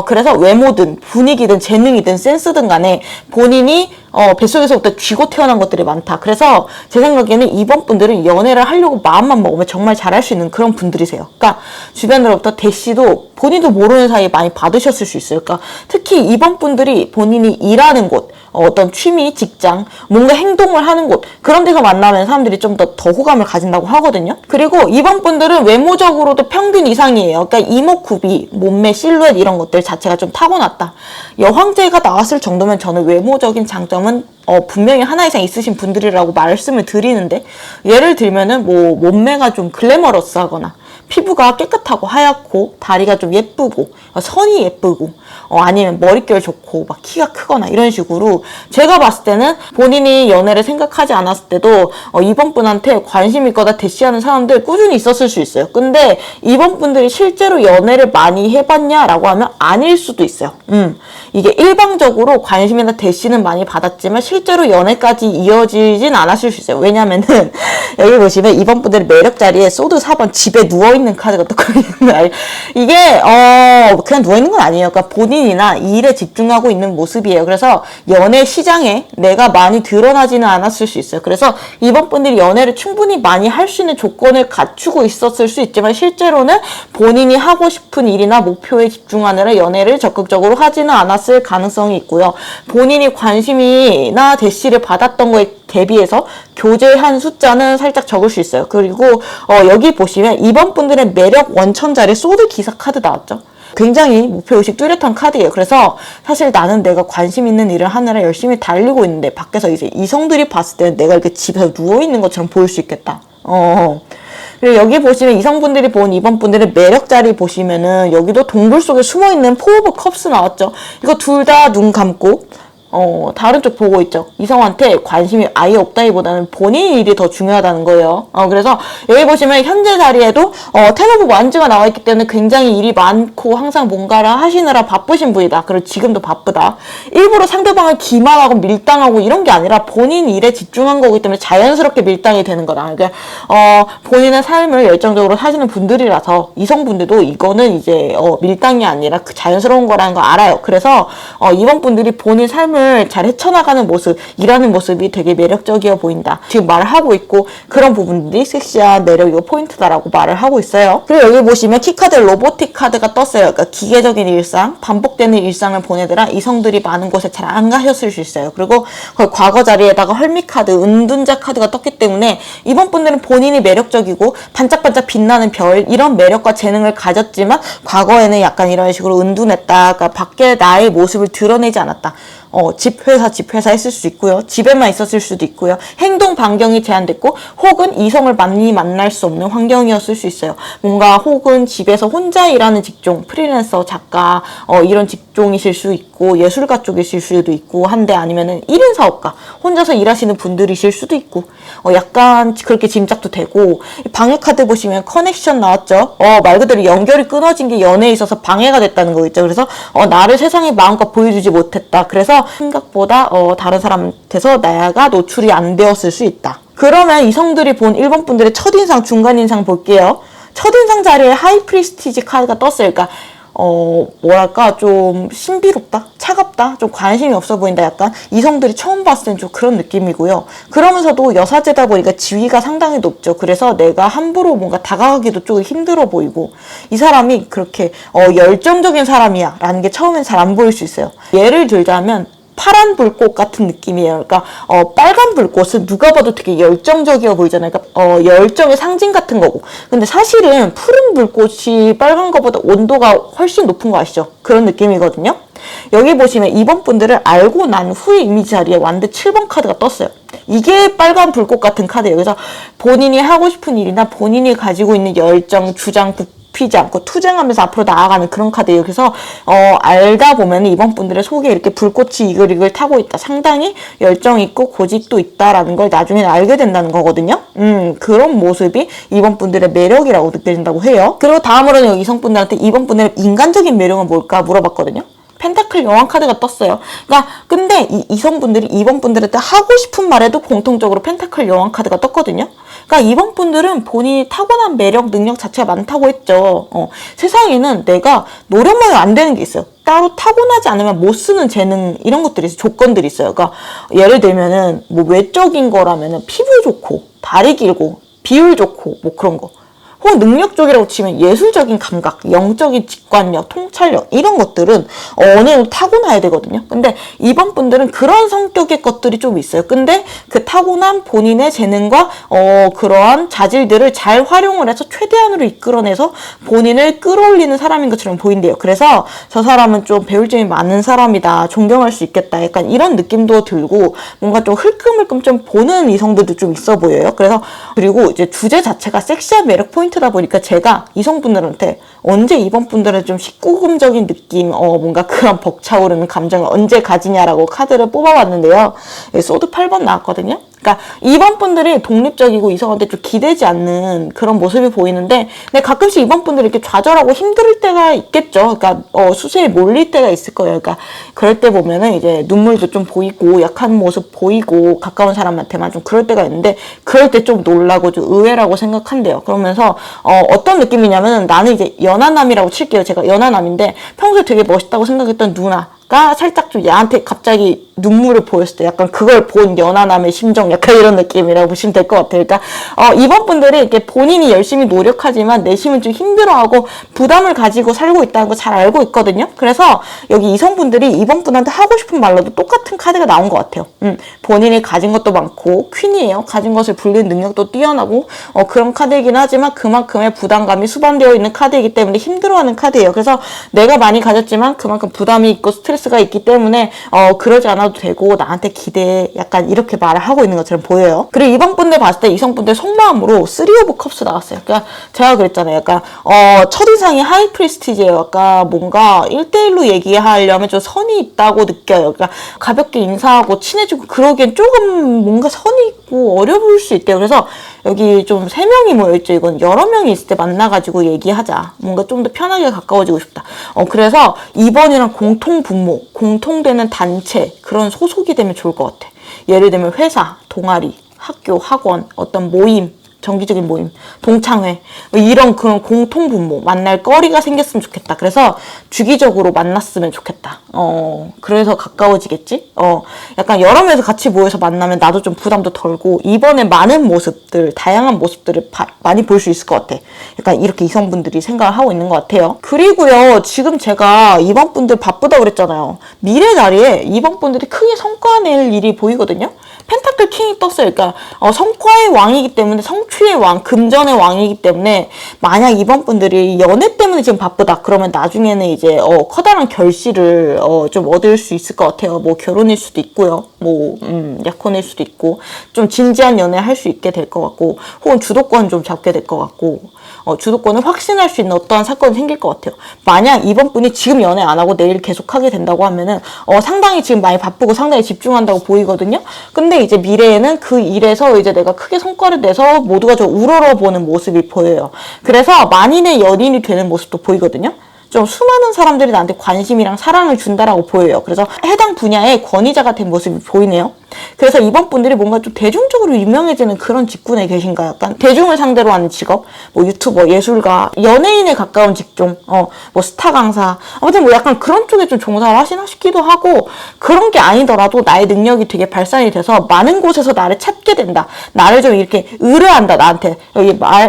그래서 외모든 분위기든 재능이든 센스든 간에 본인이 뱃속에서부터 쥐고 태어난 것들이 많다. 그래서 제 생각에는 2번 분들은 연애를 하려고 마음만 먹으면 정말 잘할 수 있는 그런 분들이세요. 그러니까 주변으로부터 대시도 본인도 모르는 사이에 많이 받으셨을 수 있어요. 그러니까 특히 2번 분들이 본인이 일하는 곳, 어떤 취미, 직장, 뭔가 행동을 하는 곳 그런 데서 만나면 사람들이 좀 더 호감을 가진다고 하거든요. 그리고 2번 분들은 외모적으로도 평균 이상이에요. 그러니까 이목구비, 몸매, 실루엣 이런 것들 자체가 좀 타고났다. 여황제가 나왔을 정도면 저는 외모적인 장점은 분명히 하나 이상 있으신 분들이라고 말씀을 드리는데 예를 들면은 뭐 몸매가 좀 글래머러스하거나 피부가 깨끗하고 하얗고 다리가 좀 예쁘고 선이 예쁘고 아니면 머릿결 좋고 막 키가 크거나 이런 식으로 제가 봤을 때는 본인이 연애를 생각하지 않았을 때도 이번 분한테 관심 있거나 대시하는 사람들 꾸준히 있었을 수 있어요. 근데 이번 분들이 실제로 연애를 많이 해봤냐라고 하면 아닐 수도 있어요. 이게 일방적으로 관심이나 대시는 많이 받았지만 실제로 연애까지 이어지진 않았을 수 있어요. 왜냐면은 여기 보시면 이번 분들의 매력 자리에 소드 4번 집에 누워있는 카드가 떴거든요. 이게 그냥 누워있는 건 아니에요. 그러니까 본인이나 일에 집중하고 있는 모습이에요. 그래서 연애 시장에 내가 많이 드러나지는 않았을 수 있어요. 그래서 이번 분들이 연애를 충분히 많이 할 수 있는 조건을 갖추고 있었을 수 있지만 실제로는 본인이 하고 싶은 일이나 목표에 집중하느라 연애를 적극적으로 하지는 않았을 가능성이 있고요. 본인이 관심이나 대시를 받았던 거에 대비해서 교제한 숫자는 살짝 적을 수 있어요. 그리고 여기 보시면 이번 분들의 매력 원천 자리에 소드 기사 카드 나왔죠. 굉장히 목표의식 뚜렷한 카드예요. 그래서 사실 나는 내가 관심 있는 일을 하느라 열심히 달리고 있는데 밖에서 이제 이성들이 봤을 때는 내가 이렇게 집에서 누워있는 것처럼 보일 수 있겠다. 그리고 여기 보시면 이성분들이 본 이번 분들의 매력 자리 보시면은 여기도 동굴 속에 숨어있는 포 오브 컵스 나왔죠. 이거 둘 다 눈 감고 다른 쪽 보고 있죠. 이성한테 관심이 아예 없다기보다는 본인 일이 더 중요하다는 거예요. 그래서 여기 보시면 현재 자리에도 텐 오브 완즈가 나와 있기 때문에 굉장히 일이 많고 항상 뭔가를 하시느라 바쁘신 분이다. 그리고 지금도 바쁘다. 일부러 상대방을 기만하고 밀당하고 이런 게 아니라 본인 일에 집중한 거기 때문에 자연스럽게 밀당이 되는 거다. 그러니까 본인의 삶을 열정적으로 사시는 분들이라서 이성분들도 이거는 이제 밀당이 아니라 그 자연스러운 거라는 거 알아요. 그래서 이번 분들이 본인 삶을 잘 헤쳐나가는 모습, 일하는 모습이 되게 매력적이어 보인다. 지금 말을 하고 있고 그런 부분들이 섹시한 매력이고 포인트다라고 말을 하고 있어요. 그리고 여기 보시면 키카드 로보틱 카드가 떴어요. 그러니까 기계적인 일상, 반복되는 일상을 보내느라 이성들이 많은 곳에 잘 안 가셨을 수 있어요. 그리고 거의 과거 자리에다가 헐미 카드, 은둔자 카드가 떴기 때문에 이번 분들은 본인이 매력적이고 반짝반짝 빛나는 별 이런 매력과 재능을 가졌지만 과거에는 약간 이런 식으로 은둔했다. 그러니까 밖에 나의 모습을 드러내지 않았다. 집 회사 했을 수 있고요. 집에만 있었을 수도 있고요. 행동 반경이 제한됐고 혹은 이성을 많이 만날 수 없는 환경이었을 수 있어요. 뭔가 혹은 집에서 혼자 일하는 직종, 프리랜서, 작가 이런 직종이실 수 있고 예술가 쪽이실 수도 있고 한데 아니면은 1인 사업가, 혼자서 일하시는 분들이실 수도 있고 약간 그렇게 짐작도 되고 방해 카드 보시면 커넥션 나왔죠. 말 그대로 연결이 끊어진 게 연애에 있어서 방해가 됐다는 거 있죠. 그래서 나를 세상에 마음껏 보여주지 못했다. 그래서 생각보다 다른 사람한테서 나가 노출이 안 되었을 수 있다. 그러면 이성들이 본 1번 분들의 첫인상, 중간인상 볼게요. 첫인상 자리에 하이 프리스티지 카드가 떴어요. 그러니까 뭐랄까 좀 신비롭다? 차갑다? 좀 관심이 없어 보인다? 약간 이성들이 처음 봤을 땐 좀 그런 느낌이고요. 그러면서도 여사제다 보니까 지위가 상당히 높죠. 그래서 내가 함부로 뭔가 다가가기도 조금 힘들어 보이고 이 사람이 그렇게 열정적인 사람이야 라는 게 처음엔 잘 안 보일 수 있어요. 예를 들자면 파란 불꽃 같은 느낌이에요. 그러니까 빨간 불꽃은 누가 봐도 되게 열정적이어 보이잖아요. 그러니까 열정의 상징 같은 거고. 근데 사실은 푸른 불꽃이 빨간 것보다 온도가 훨씬 높은 거 아시죠? 그런 느낌이거든요. 여기 보시면 이번 분들을 알고 난 후의 이미지 자리에 완드 7번 카드가 떴어요. 이게 빨간 불꽃 같은 카드예요. 그래서 본인이 하고 싶은 일이나 본인이 가지고 있는 열정, 주장, 굽히지 않고 투쟁하면서 앞으로 나아가는 그런 카드예요. 그래서 알다 보면 이번 분들의 속에 이렇게 불꽃이 이글이글 타고 있다. 상당히 열정 있고 고집도 있다라는 걸 나중에 알게 된다는 거거든요. 그런 모습이 이번 분들의 매력이라고 느껴진다고 해요. 그리고 다음으로는 여기 이성분들한테 이번 분들의 인간적인 매력은 뭘까 물어봤거든요. 펜타클 여왕 카드가 떴어요. 그러니까 근데 이성분들이 이번 분들한테 하고 싶은 말에도 공통적으로 펜타클 여왕 카드가 떴거든요. 그러니까 이번 분들은 본인이 타고난 매력, 능력 자체가 많다고 했죠. 세상에는 내가 노력만 안 되는 게 있어요. 따로 타고나지 않으면 못 쓰는 재능 이런 것들이 있어요. 조건들이 있어요. 그러니까 예를 들면은 뭐 외적인 거라면은 피부 좋고 다리 길고 비율 좋고 뭐 그런 거. 혹은 능력 쪽이라고 치면 예술적인 감각, 영적인 직관력, 통찰력 이런 것들은 어느 정도 타고나야 되거든요. 근데 이번 분들은 그런 성격의 것들이 좀 있어요. 근데 그 타고난 본인의 재능과 그러한 자질들을 잘 활용을 해서 최대한으로 이끌어내서 본인을 끌어올리는 사람인 것처럼 보인대요. 그래서 저 사람은 좀 배울 점이 많은 사람이다. 존경할 수 있겠다. 약간 이런 느낌도 들고 뭔가 좀 흘끔흘끔 좀 보는 이성들도 좀 있어 보여요. 그리고 이제 주제 자체가 섹시한 매력 포인트다 보니까 제가 이성분들한테 언제 이번 분들은 좀 19금적인 느낌, 뭔가 그런 벅차오르는 감정을 언제 가지냐라고 카드를 뽑아봤는데요. 소드 8번 나왔거든요. 그러니까 이번 분들이 독립적이고 이성한테 좀 기대지 않는 그런 모습이 보이는데, 근데 가끔씩 이번 분들이 이렇게 좌절하고 힘들 때가 있겠죠. 그러니까 수세에 몰릴 때가 있을 거예요. 그러니까 그럴 때 보면은 이제 눈물도 좀 보이고 약한 모습 보이고 가까운 사람한테만 좀 그럴 때가 있는데, 그럴 때 좀 놀라고 좀 의외라고 생각한대요. 그러면서 어떤 느낌이냐면은 나는 이제 연하남이라고 칠게요. 제가 연하남인데 평소에 되게 멋있다고 생각했던 누나가 살짝 좀 얘한테 갑자기 눈물을 보였을 때 약간 그걸 본 연하남의 심정 약간 이런 느낌이라고 보시면 될 것 같아요. 그러니까 이번 분들이 이렇게 본인이 열심히 노력하지만 내심은 좀 힘들어하고 부담을 가지고 살고 있다는 거 잘 알고 있거든요. 그래서 여기 이성분들이 이번 분한테 하고 싶은 말로도 똑같은 카드가 나온 것 같아요. 본인이 가진 것도 많고 퀸이에요. 가진 것을 불리는 능력도 뛰어나고 그런 카드이긴 하지만 그만큼의 부담감이 수반되어 있는 카드이기 때문에 힘들어하는 카드예요. 그래서 내가 많이 가졌지만 그만큼 부담이 있고 스트레스가 있기 때문에 그러지 않아도 되고 나한테 기대해 약간 이렇게 말을 하고 있는 것처럼 보여요. 그리고 이번 분들 봤을 때 이성분들 속마음으로 3 오브 컵스 나왔어요. 그러니까 제가 그랬잖아요. 약간 첫인상이 하이 프리스티지예요. 약간 뭔가 1대1로 얘기하려면 좀 선이 있다고 느껴요. 그러니까 가볍게 인사하고 친해지고 그러기엔 조금 뭔가 선이 있고 어려 보일 수 있대요. 그래서 여기 좀 3명이 모여있죠. 이건 여러 명이 있을 때 만나가지고 얘기하자. 뭔가 좀 더 편하게 가까워지고 싶다. 그래서 이번이랑 공통 분모, 공통되는 단체, 그런 소속이 되면 좋을 것 같아. 예를 들면 회사, 동아리, 학교, 학원, 어떤 모임, 정기적인 모임, 동창회 이런 그런 공통 분모, 만날 거리가 생겼으면 좋겠다. 그래서 주기적으로 만났으면 좋겠다. 그래서 가까워지겠지? 약간 여러 명에서 같이 모여서 만나면 나도 좀 부담도 덜고 이번에 많은 모습들, 다양한 모습들을 많이 볼 수 있을 것 같아. 약간 이렇게 이성분들이 생각을 하고 있는 것 같아요. 그리고요, 지금 제가 이번 분들 바쁘다고 그랬잖아요. 미래 자리에 이번 분들이 크게 성과 낼 일이 보이거든요. 펜타클 킹이 떴어요. 그러니까 성과의 왕이기 때문에 성취의 왕, 금전의 왕이기 때문에 만약 이번 분들이 연애 때문에 지금 바쁘다 그러면 나중에는 이제 커다란 결실을 좀 얻을 수 있을 것 같아요. 뭐 결혼일 수도 있고요. 뭐 약혼일 수도 있고 좀 진지한 연애 할 수 있게 될 것 같고 혹은 주도권 좀 잡게 될 것 같고 주도권을 확신할 수 있는 어떠한 사건이 생길 것 같아요. 만약 이번 분이 지금 연애 안 하고 내일 계속 하게 된다고 하면은 상당히 지금 많이 바쁘고 상당히 집중한다고 보이거든요. 근데 이제 미래에는 그 일에서 이제 내가 크게 성과를 내서 모두가 좀 우러러보는 모습이 보여요. 그래서 만인의 연인이 되는 모습도 보이거든요. 좀 수많은 사람들이 나한테 관심이랑 사랑을 준다라고 보여요. 그래서 해당 분야의 권위자가 된 모습이 보이네요. 그래서 이번 분들이 뭔가 좀 대중적으로 유명해지는 그런 직군에 계신가, 약간 대중을 상대로 하는 직업, 뭐 유튜버, 예술가, 연예인에 가까운 직종, 뭐 스타 강사, 아무튼 뭐 약간 그런 쪽에 좀 종사를 하시나 싶기도 하고, 그런 게 아니더라도 나의 능력이 되게 발산이 돼서 많은 곳에서 나를 찾게 된다. 나를 좀 이렇게 의뢰한다, 나한테.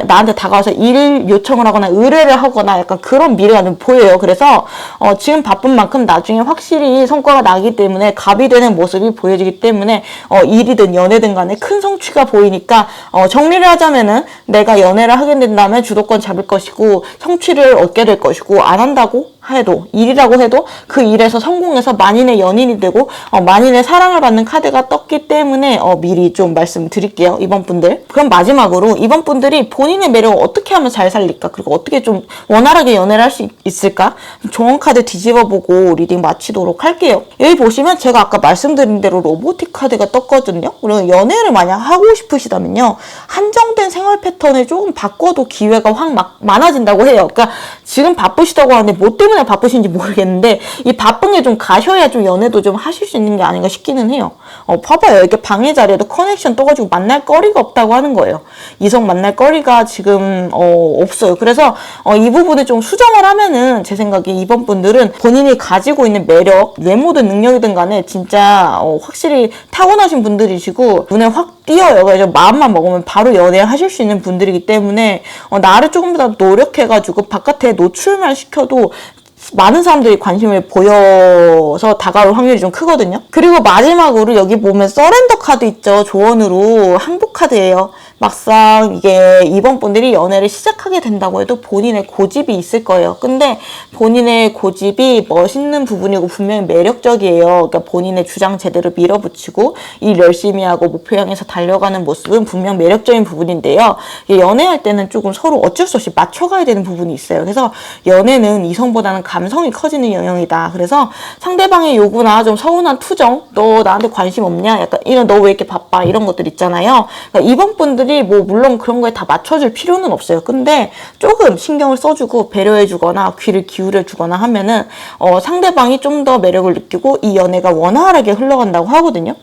나한테 다가와서 일 요청을 하거나 의뢰를 하거나 약간 그런 미래가 좀 보여요. 그래서 지금 바쁜 만큼 나중에 확실히 성과가 나기 때문에 갑이 되는 모습이 보여지기 때문에 일이든 연애든 간에 큰 성취가 보이니까 정리를 하자면은 내가 연애를 하게 된다면 주도권 잡을 것이고 성취를 얻게 될 것이고 안 한다고 해도, 일이라고 해도 그 일에서 성공해서 만인의 연인이 되고 만인의 사랑을 받는 카드가 떴기 때문에 미리 좀 말씀드릴게요. 이번 분들. 그럼 마지막으로 이번 분들이 본인의 매력을 어떻게 하면 잘 살릴까? 그리고 어떻게 좀 원활하게 연애를 할 수 있을까? 조언 카드 뒤집어보고 리딩 마치도록 할게요. 여기 보시면 제가 아까 말씀드린 대로 로보틱 카드가 떴거든요. 그리고 연애를 만약 하고 싶으시다면요. 한정된 생활 패턴을 조금 바꿔도 기회가 확 많아진다고 해요. 그러니까 지금 바쁘시다고 하는데 뭐 때문에 바쁘신지 모르겠는데 이 바쁜 게 좀 가셔야 좀 연애도 좀 하실 수 있는 게 아닌가 싶기는 해요. 봐봐요. 이렇게 방해 자리에도 커넥션 떠가지고 만날 거리가 없다고 하는 거예요. 이성 만날 거리가 지금 없어요. 그래서 이 부분을 좀 수정을 하면은 제 생각에 이번 분들은 본인이 가지고 있는 매력, 외모든 능력이든 간에 진짜 확실히 타고나신 분들이시고 눈에 확 띄어요. 그래서 마음만 먹으면 바로 연애하실 수 있는 분들이기 때문에 나를 조금 더 노력해가지고 바깥에 노출만 시켜도 많은 사람들이 관심을 보여서 다가올 확률이 좀 크거든요. 그리고 마지막으로 여기 보면 서렌더 카드 있죠. 조언으로 항복 카드예요. 막상 이게 이번 분들이 연애를 시작하게 된다고 해도 본인의 고집이 있을 거예요. 근데 본인의 고집이 멋있는 부분이고 분명히 매력적이에요. 그러니까 본인의 주장 제대로 밀어붙이고 일 열심히 하고 목표 향해서 달려가는 모습은 분명 매력적인 부분인데요. 연애할 때는 조금 서로 어쩔 수 없이 맞춰가야 되는 부분이 있어요. 그래서 연애는 이성보다는 감성이 커지는 영역이다. 그래서 상대방의 요구나 좀 서운한 투정, 너 나한테 관심 없냐? 약간 이런 너 왜 이렇게 바빠? 이런 것들 있잖아요. 그러니까 이번 분들이 뭐 물론 그런 거에 다 맞춰줄 필요는 없어요. 근데 조금 신경을 써주고 배려해주거나 귀를 기울여주거나 하면은 상대방이 좀 더 매력을 느끼고 이 연애가 원활하게 흘러간다고 하거든요.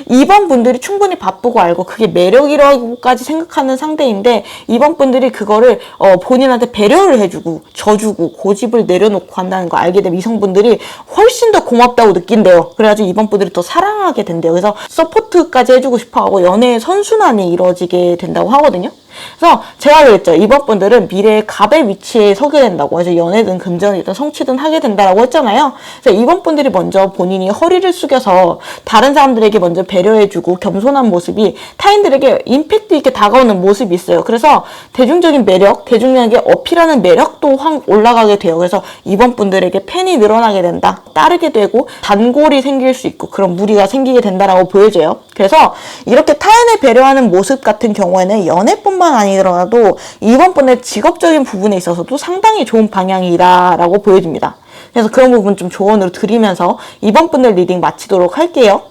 이번 분들이 충분히 바쁘고 알고 그게 매력이라고까지 생각하는 상대인데 이번 분들이 그거를 본인한테 배려를 해주고 져주고 고집을 내려놓고 한다는 거 알게 되면 이성분들이 훨씬 더 고맙다고 느낀대요. 그래가지고 이번 분들이 더 사랑하게 된대요. 그래서 서포트까지 해주고 싶어하고 연애의 선순환이 이루어지게 된다고 하거든요. 그래서 제가 그랬죠. 이번 분들은 미래의 갑의 위치에 서게 된다고 해서 연애든 금전이든 성취든 하게 된다라고 했잖아요. 그래서 이번 분들이 먼저 본인이 허리를 숙여서 다른 사람들에게 먼저 배려해주고 겸손한 모습이 타인들에게 임팩트 있게 다가오는 모습이 있어요. 그래서 대중적인 매력, 대중에게 어필하는 매력도 확 올라가게 돼요. 그래서 이번 분들에게 팬이 늘어나게 된다. 따르게 되고 단골이 생길 수 있고 그런 무리가 생기게 된다라고 보여져요. 그래서 이렇게 타인을 배려하는 모습 같은 경우에는 연애뿐만 아니더라도 이번 분의 직업적인 부분에 있어서도 상당히 좋은 방향이다라고 보여집니다. 그래서 그런 부분 좀 조언으로 드리면서 이번 분들 리딩 마치도록 할게요.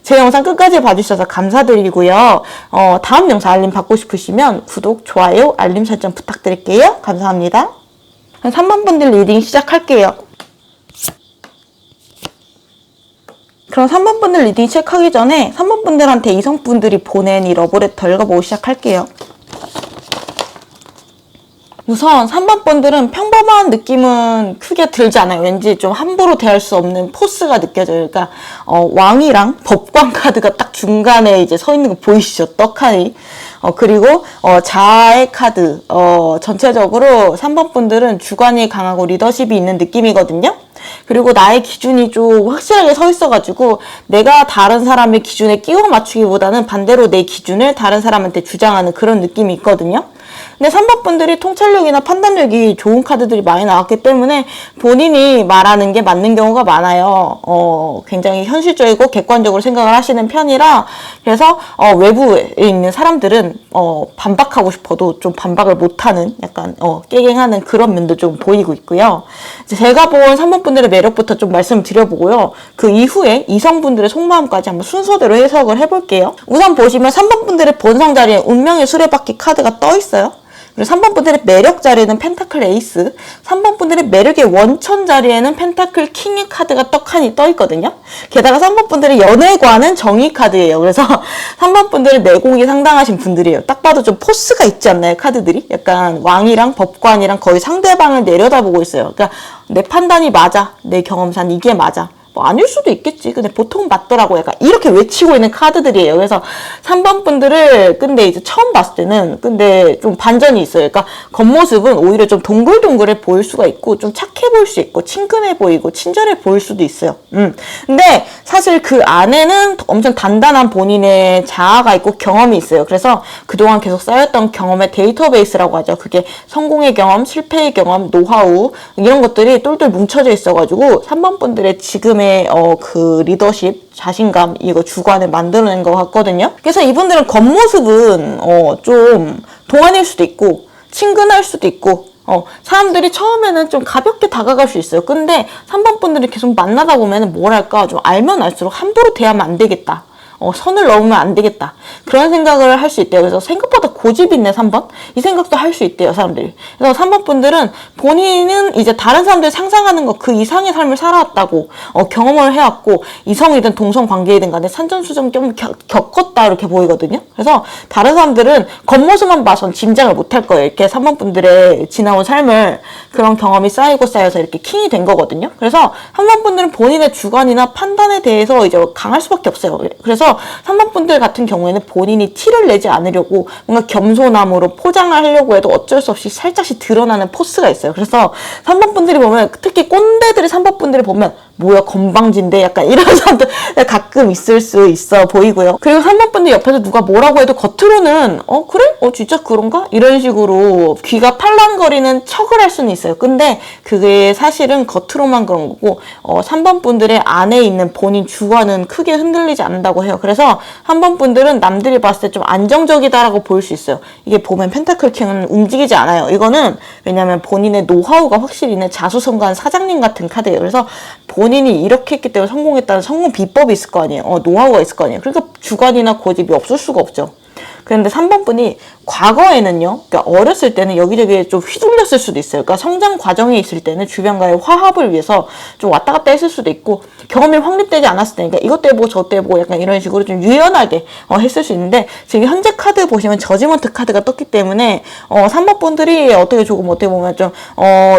제 영상 끝까지 봐주셔서 감사드리고요. 다음 영상 알림 받고 싶으시면 구독, 좋아요, 알림 설정 부탁드릴게요. 감사합니다. 3번 분들 리딩 시작할게요. 그럼 3번 분들 리딩 시작하기 전에 3번 분들한테 이성분들이 보낸 이 러브레터 읽어보고 시작할게요. 우선 3번 분들은 평범한 느낌은 크게 들지 않아요. 왠지 좀 함부로 대할 수 없는 포스가 느껴져요. 그러니까 왕이랑 법관 카드가 딱 중간에 이제 서 있는 거 보이시죠? 떡하니. 그리고 자아의 카드. 전체적으로 3번 분들은 주관이 강하고 리더십이 있는 느낌이거든요. 그리고 나의 기준이 좀 확실하게 서 있어가지고 내가 다른 사람의 기준에 끼워 맞추기보다는 반대로 내 기준을 다른 사람한테 주장하는 그런 느낌이 있거든요. 근데 3번 분들이 통찰력이나 판단력이 좋은 카드들이 많이 나왔기 때문에 본인이 말하는 게 맞는 경우가 많아요. 굉장히 현실적이고 객관적으로 생각을 하시는 편이라 그래서 외부에 있는 사람들은 반박하고 싶어도 좀 반박을 못하는 약간 깨갱하는 그런 면도 좀 보이고 있고요. 제가 본 3번 분들의 매력부터 좀 말씀을 드려보고요. 그 이후에 이성분들의 속마음까지 한번 순서대로 해석을 해볼게요. 우선 보시면 3번 분들의 본성 자리에 운명의 수레바퀴 카드가 떠 있어요. 그리고 3번 분들의 매력 자리에는 펜타클 에이스, 3번 분들의 매력의 원천 자리에는 펜타클 킹의 카드가 떡하니 떠 있거든요. 게다가 3번 분들의 연애관은 정의 카드예요. 그래서 3번 분들은 내공이 상당하신 분들이에요. 딱 봐도 좀 포스가 있지 않나요? 카드들이? 약간 왕이랑 법관이랑 거의 상대방을 내려다보고 있어요. 그러니까 내 판단이 맞아. 내 경험상 이게 맞아. 뭐 아닐 수도 있겠지. 근데 보통 맞더라고. 약간 이렇게 외치고 있는 카드들이에요. 그래서 3번 분들을 근데 이제 처음 봤을 때는 근데 좀 반전이 있어요. 그러니까 겉모습은 오히려 좀 동글동글해 보일 수가 있고 좀 착해 보일 수 있고 친근해 보이고 친절해 보일 수도 있어요. 근데 사실 그 안에는 엄청 단단한 본인의 자아가 있고 경험이 있어요. 그래서 그동안 계속 쌓였던 경험의 데이터베이스라고 하죠. 그게 성공의 경험, 실패의 경험, 노하우 이런 것들이 똘똘 뭉쳐져 있어가지고 3번 분들의 지금의 그 리더십, 자신감, 이거 주관을 만들어낸 것 같거든요. 그래서 이분들은 겉모습은 좀 동안일 수도 있고 친근할 수도 있고 사람들이 처음에는 좀 가볍게 다가갈 수 있어요. 근데 3번 분들이 계속 만나다 보면은 뭐랄까 좀 알면 알수록 함부로 대하면 안 되겠다. 선을 넘으면 안 되겠다. 그런 생각을 할 수 있대요. 그래서 생각보다 고집이 있네, 3번? 이 생각도 할 수 있대요, 사람들이. 그래서 3번 분들은 본인은 이제 다른 사람들이 상상하는 것 그 이상의 삶을 살아왔다고, 경험을 해왔고, 이성이든 동성 관계이든 간에 산전수전 좀 겪었다, 이렇게 보이거든요. 그래서 다른 사람들은 겉모습만 봐선 짐작을 못 할 거예요. 이렇게 3번 분들의 지나온 삶을 그런 경험이 쌓이고 쌓여서 이렇게 킹이 된 거거든요. 그래서 3번 분들은 본인의 주관이나 판단에 대해서 이제 강할 수밖에 없어요. 그래서 3번 분들 같은 경우에는 본인이 티를 내지 않으려고 뭔가 겸손함으로 포장을 하려고 해도 어쩔 수 없이 살짝씩 드러나는 포스가 있어요. 그래서 3번 분들이 보면 특히 꼰대들이 3번 분들이 보면 뭐야 건방진데 약간 이런 사람들 가끔 있을 수 있어 보이고요. 그리고 3번 분들 옆에서 누가 뭐라고 해도 겉으로는 그래? 진짜 그런가? 이런 식으로 귀가 팔랑거리는 척을 할 수는 있어요. 근데 그게 사실은 겉으로만 그런 거고 3번 분들의 안에 있는 본인 주관은 크게 흔들리지 않는다고 해요. 그래서 3번 분들은 남들이 봤을 때 좀 안정적이다라고 보일 수 있어요. 이게 보면 펜타클 킹은 움직이지 않아요. 이거는 왜냐면 본인의 노하우가 확실히 있는 자수성가한 사장님 같은 카드예요. 그래서 본인이 이렇게 했기 때문에 성공했다는 성공 비법이 있을 거 아니에요. 노하우가 있을 거 아니에요. 그러니까 주관이나 고집이 없을 수가 없죠. 그런데 3번 분이 과거에는요, 그러니까 어렸을 때는 여기저기 좀 휘둘렸을 수도 있어요. 그러니까 성장 과정에 있을 때는 주변과의 화합을 위해서 좀 왔다 갔다 했을 수도 있고, 경험이 확립되지 않았을 때니까 이것도 해보고 저것도 해보고 약간 이런 식으로 좀 유연하게 했을 수 있는데, 지금 현재 카드 보시면 저지먼트 카드가 떴기 때문에 3번 분들이 어떻게 조금 어떻게 보면 좀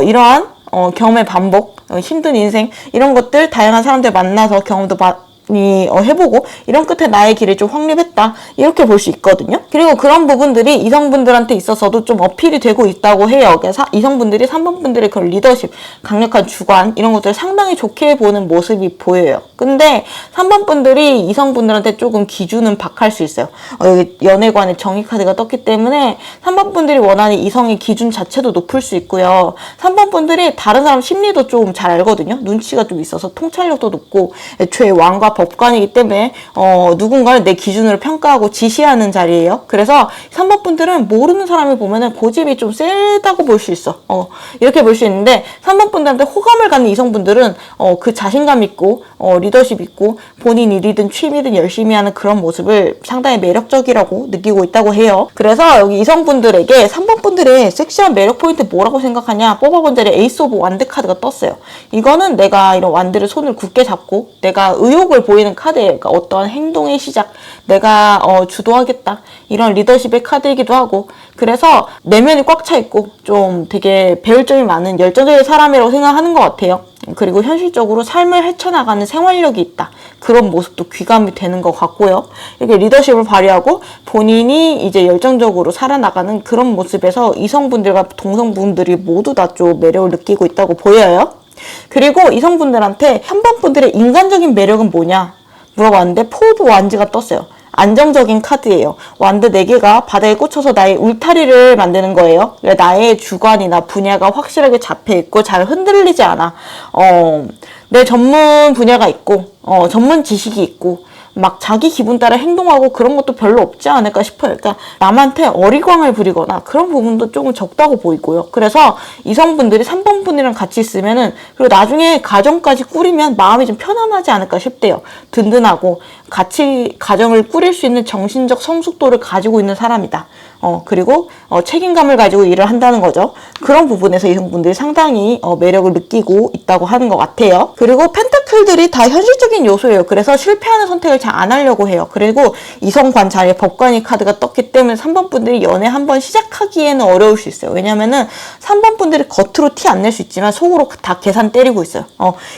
이러한 경험의 반복, 힘든 인생 이런 것들 다양한 사람들 만나서 경험도 해보고 이런 끝에 나의 길을 좀 확립했다 이렇게 볼 수 있거든요. 그리고 그런 부분들이 이성분들한테 있어서도 좀 어필이 되고 있다고 해요. 그래서 이성분들이 3번 분들의 그런 리더십, 강력한 주관 이런 것들을 상당히 좋게 보는 모습이 보여요. 근데 3번 분들이 이성분들한테 조금 기준은 박할 수 있어요. 여기 연애관의 정의 카드가 떴기 때문에 3번 분들이 원하는 이성의 기준 자체도 높을 수 있고요. 3번 분들이 다른 사람 심리도 좀 잘 알거든요. 눈치가 좀 있어서 통찰력도 높고 애초에 왕과 법관이기 때문에 누군가를 내 기준으로 평가하고 지시하는 자리예요. 그래서 3번 분들은 모르는 사람을 보면은 고집이 좀 세다고 볼 수 있어. 이렇게 볼 수 있는데 3번 분들한테 호감을 갖는 이성분들은 그 자신감 있고 리더십 있고 본인 일이든 취미든 열심히 하는 그런 모습을 상당히 매력적이라고 느끼고 있다고 해요. 그래서 여기 이성분들에게 3번 분들의 섹시한 매력 포인트 뭐라고 생각하냐 뽑아본 자리에 에이스 오브 완드 카드가 떴어요. 이거는 내가 이런 완드를 손을 굳게 잡고 내가 의욕을 보이는 카드예요. 그러니까 어떠한 행동의 시작, 내가 주도하겠다 이런 리더십의 카드이기도 하고, 그래서 내면이 꽉 차 있고 좀 되게 배울 점이 많은 열정적인 사람이라고 생각하는 것 같아요. 그리고 현실적으로 삶을 헤쳐나가는 생활력이 있다. 그런 모습도 귀감이 되는 것 같고요. 이렇게 리더십을 발휘하고 본인이 이제 열정적으로 살아나가는 그런 모습에서 이성분들과 동성분들이 모두 다 좀 매력을 느끼고 있다고 보여요. 그리고 이성분들한테 3번 분들의 인간적인 매력은 뭐냐 물어봤는데 포 오브 완즈가 떴어요. 안정적인 카드예요. 완드 4개가 바닥에 꽂혀서 나의 울타리를 만드는 거예요. 나의 주관이나 분야가 확실하게 잡혀있고 잘 흔들리지 않아. 내 전문 분야가 있고 전문 지식이 있고 막 자기 기분 따라 행동하고 그런 것도 별로 없지 않을까 싶어요. 그러니까 남한테 어리광을 부리거나 그런 부분도 조금 적다고 보이고요. 그래서 이성분들이 3번 분이랑 같이 있으면은 그리고 나중에 가정까지 꾸리면 마음이 좀 편안하지 않을까 싶대요. 든든하고 같이 가정을 꾸릴 수 있는 정신적 성숙도를 가지고 있는 사람이다. 그리고 책임감을 가지고 일을 한다는 거죠. 그런 부분에서 이성분들이 상당히 매력을 느끼고 있다고 하는 것 같아요. 그리고 펜타클들이 다 현실적인 요소예요. 그래서 실패하는 선택을 잘 안 하려고 해요. 그리고 이성관 자리에 법관이 카드가 떴기 때문에 3번 분들이 연애 한번 시작하기에는 어려울 수 있어요. 왜냐면은 3번 분들이 겉으로 티 안 낼 수 있지만 속으로 다 계산 때리고 있어요.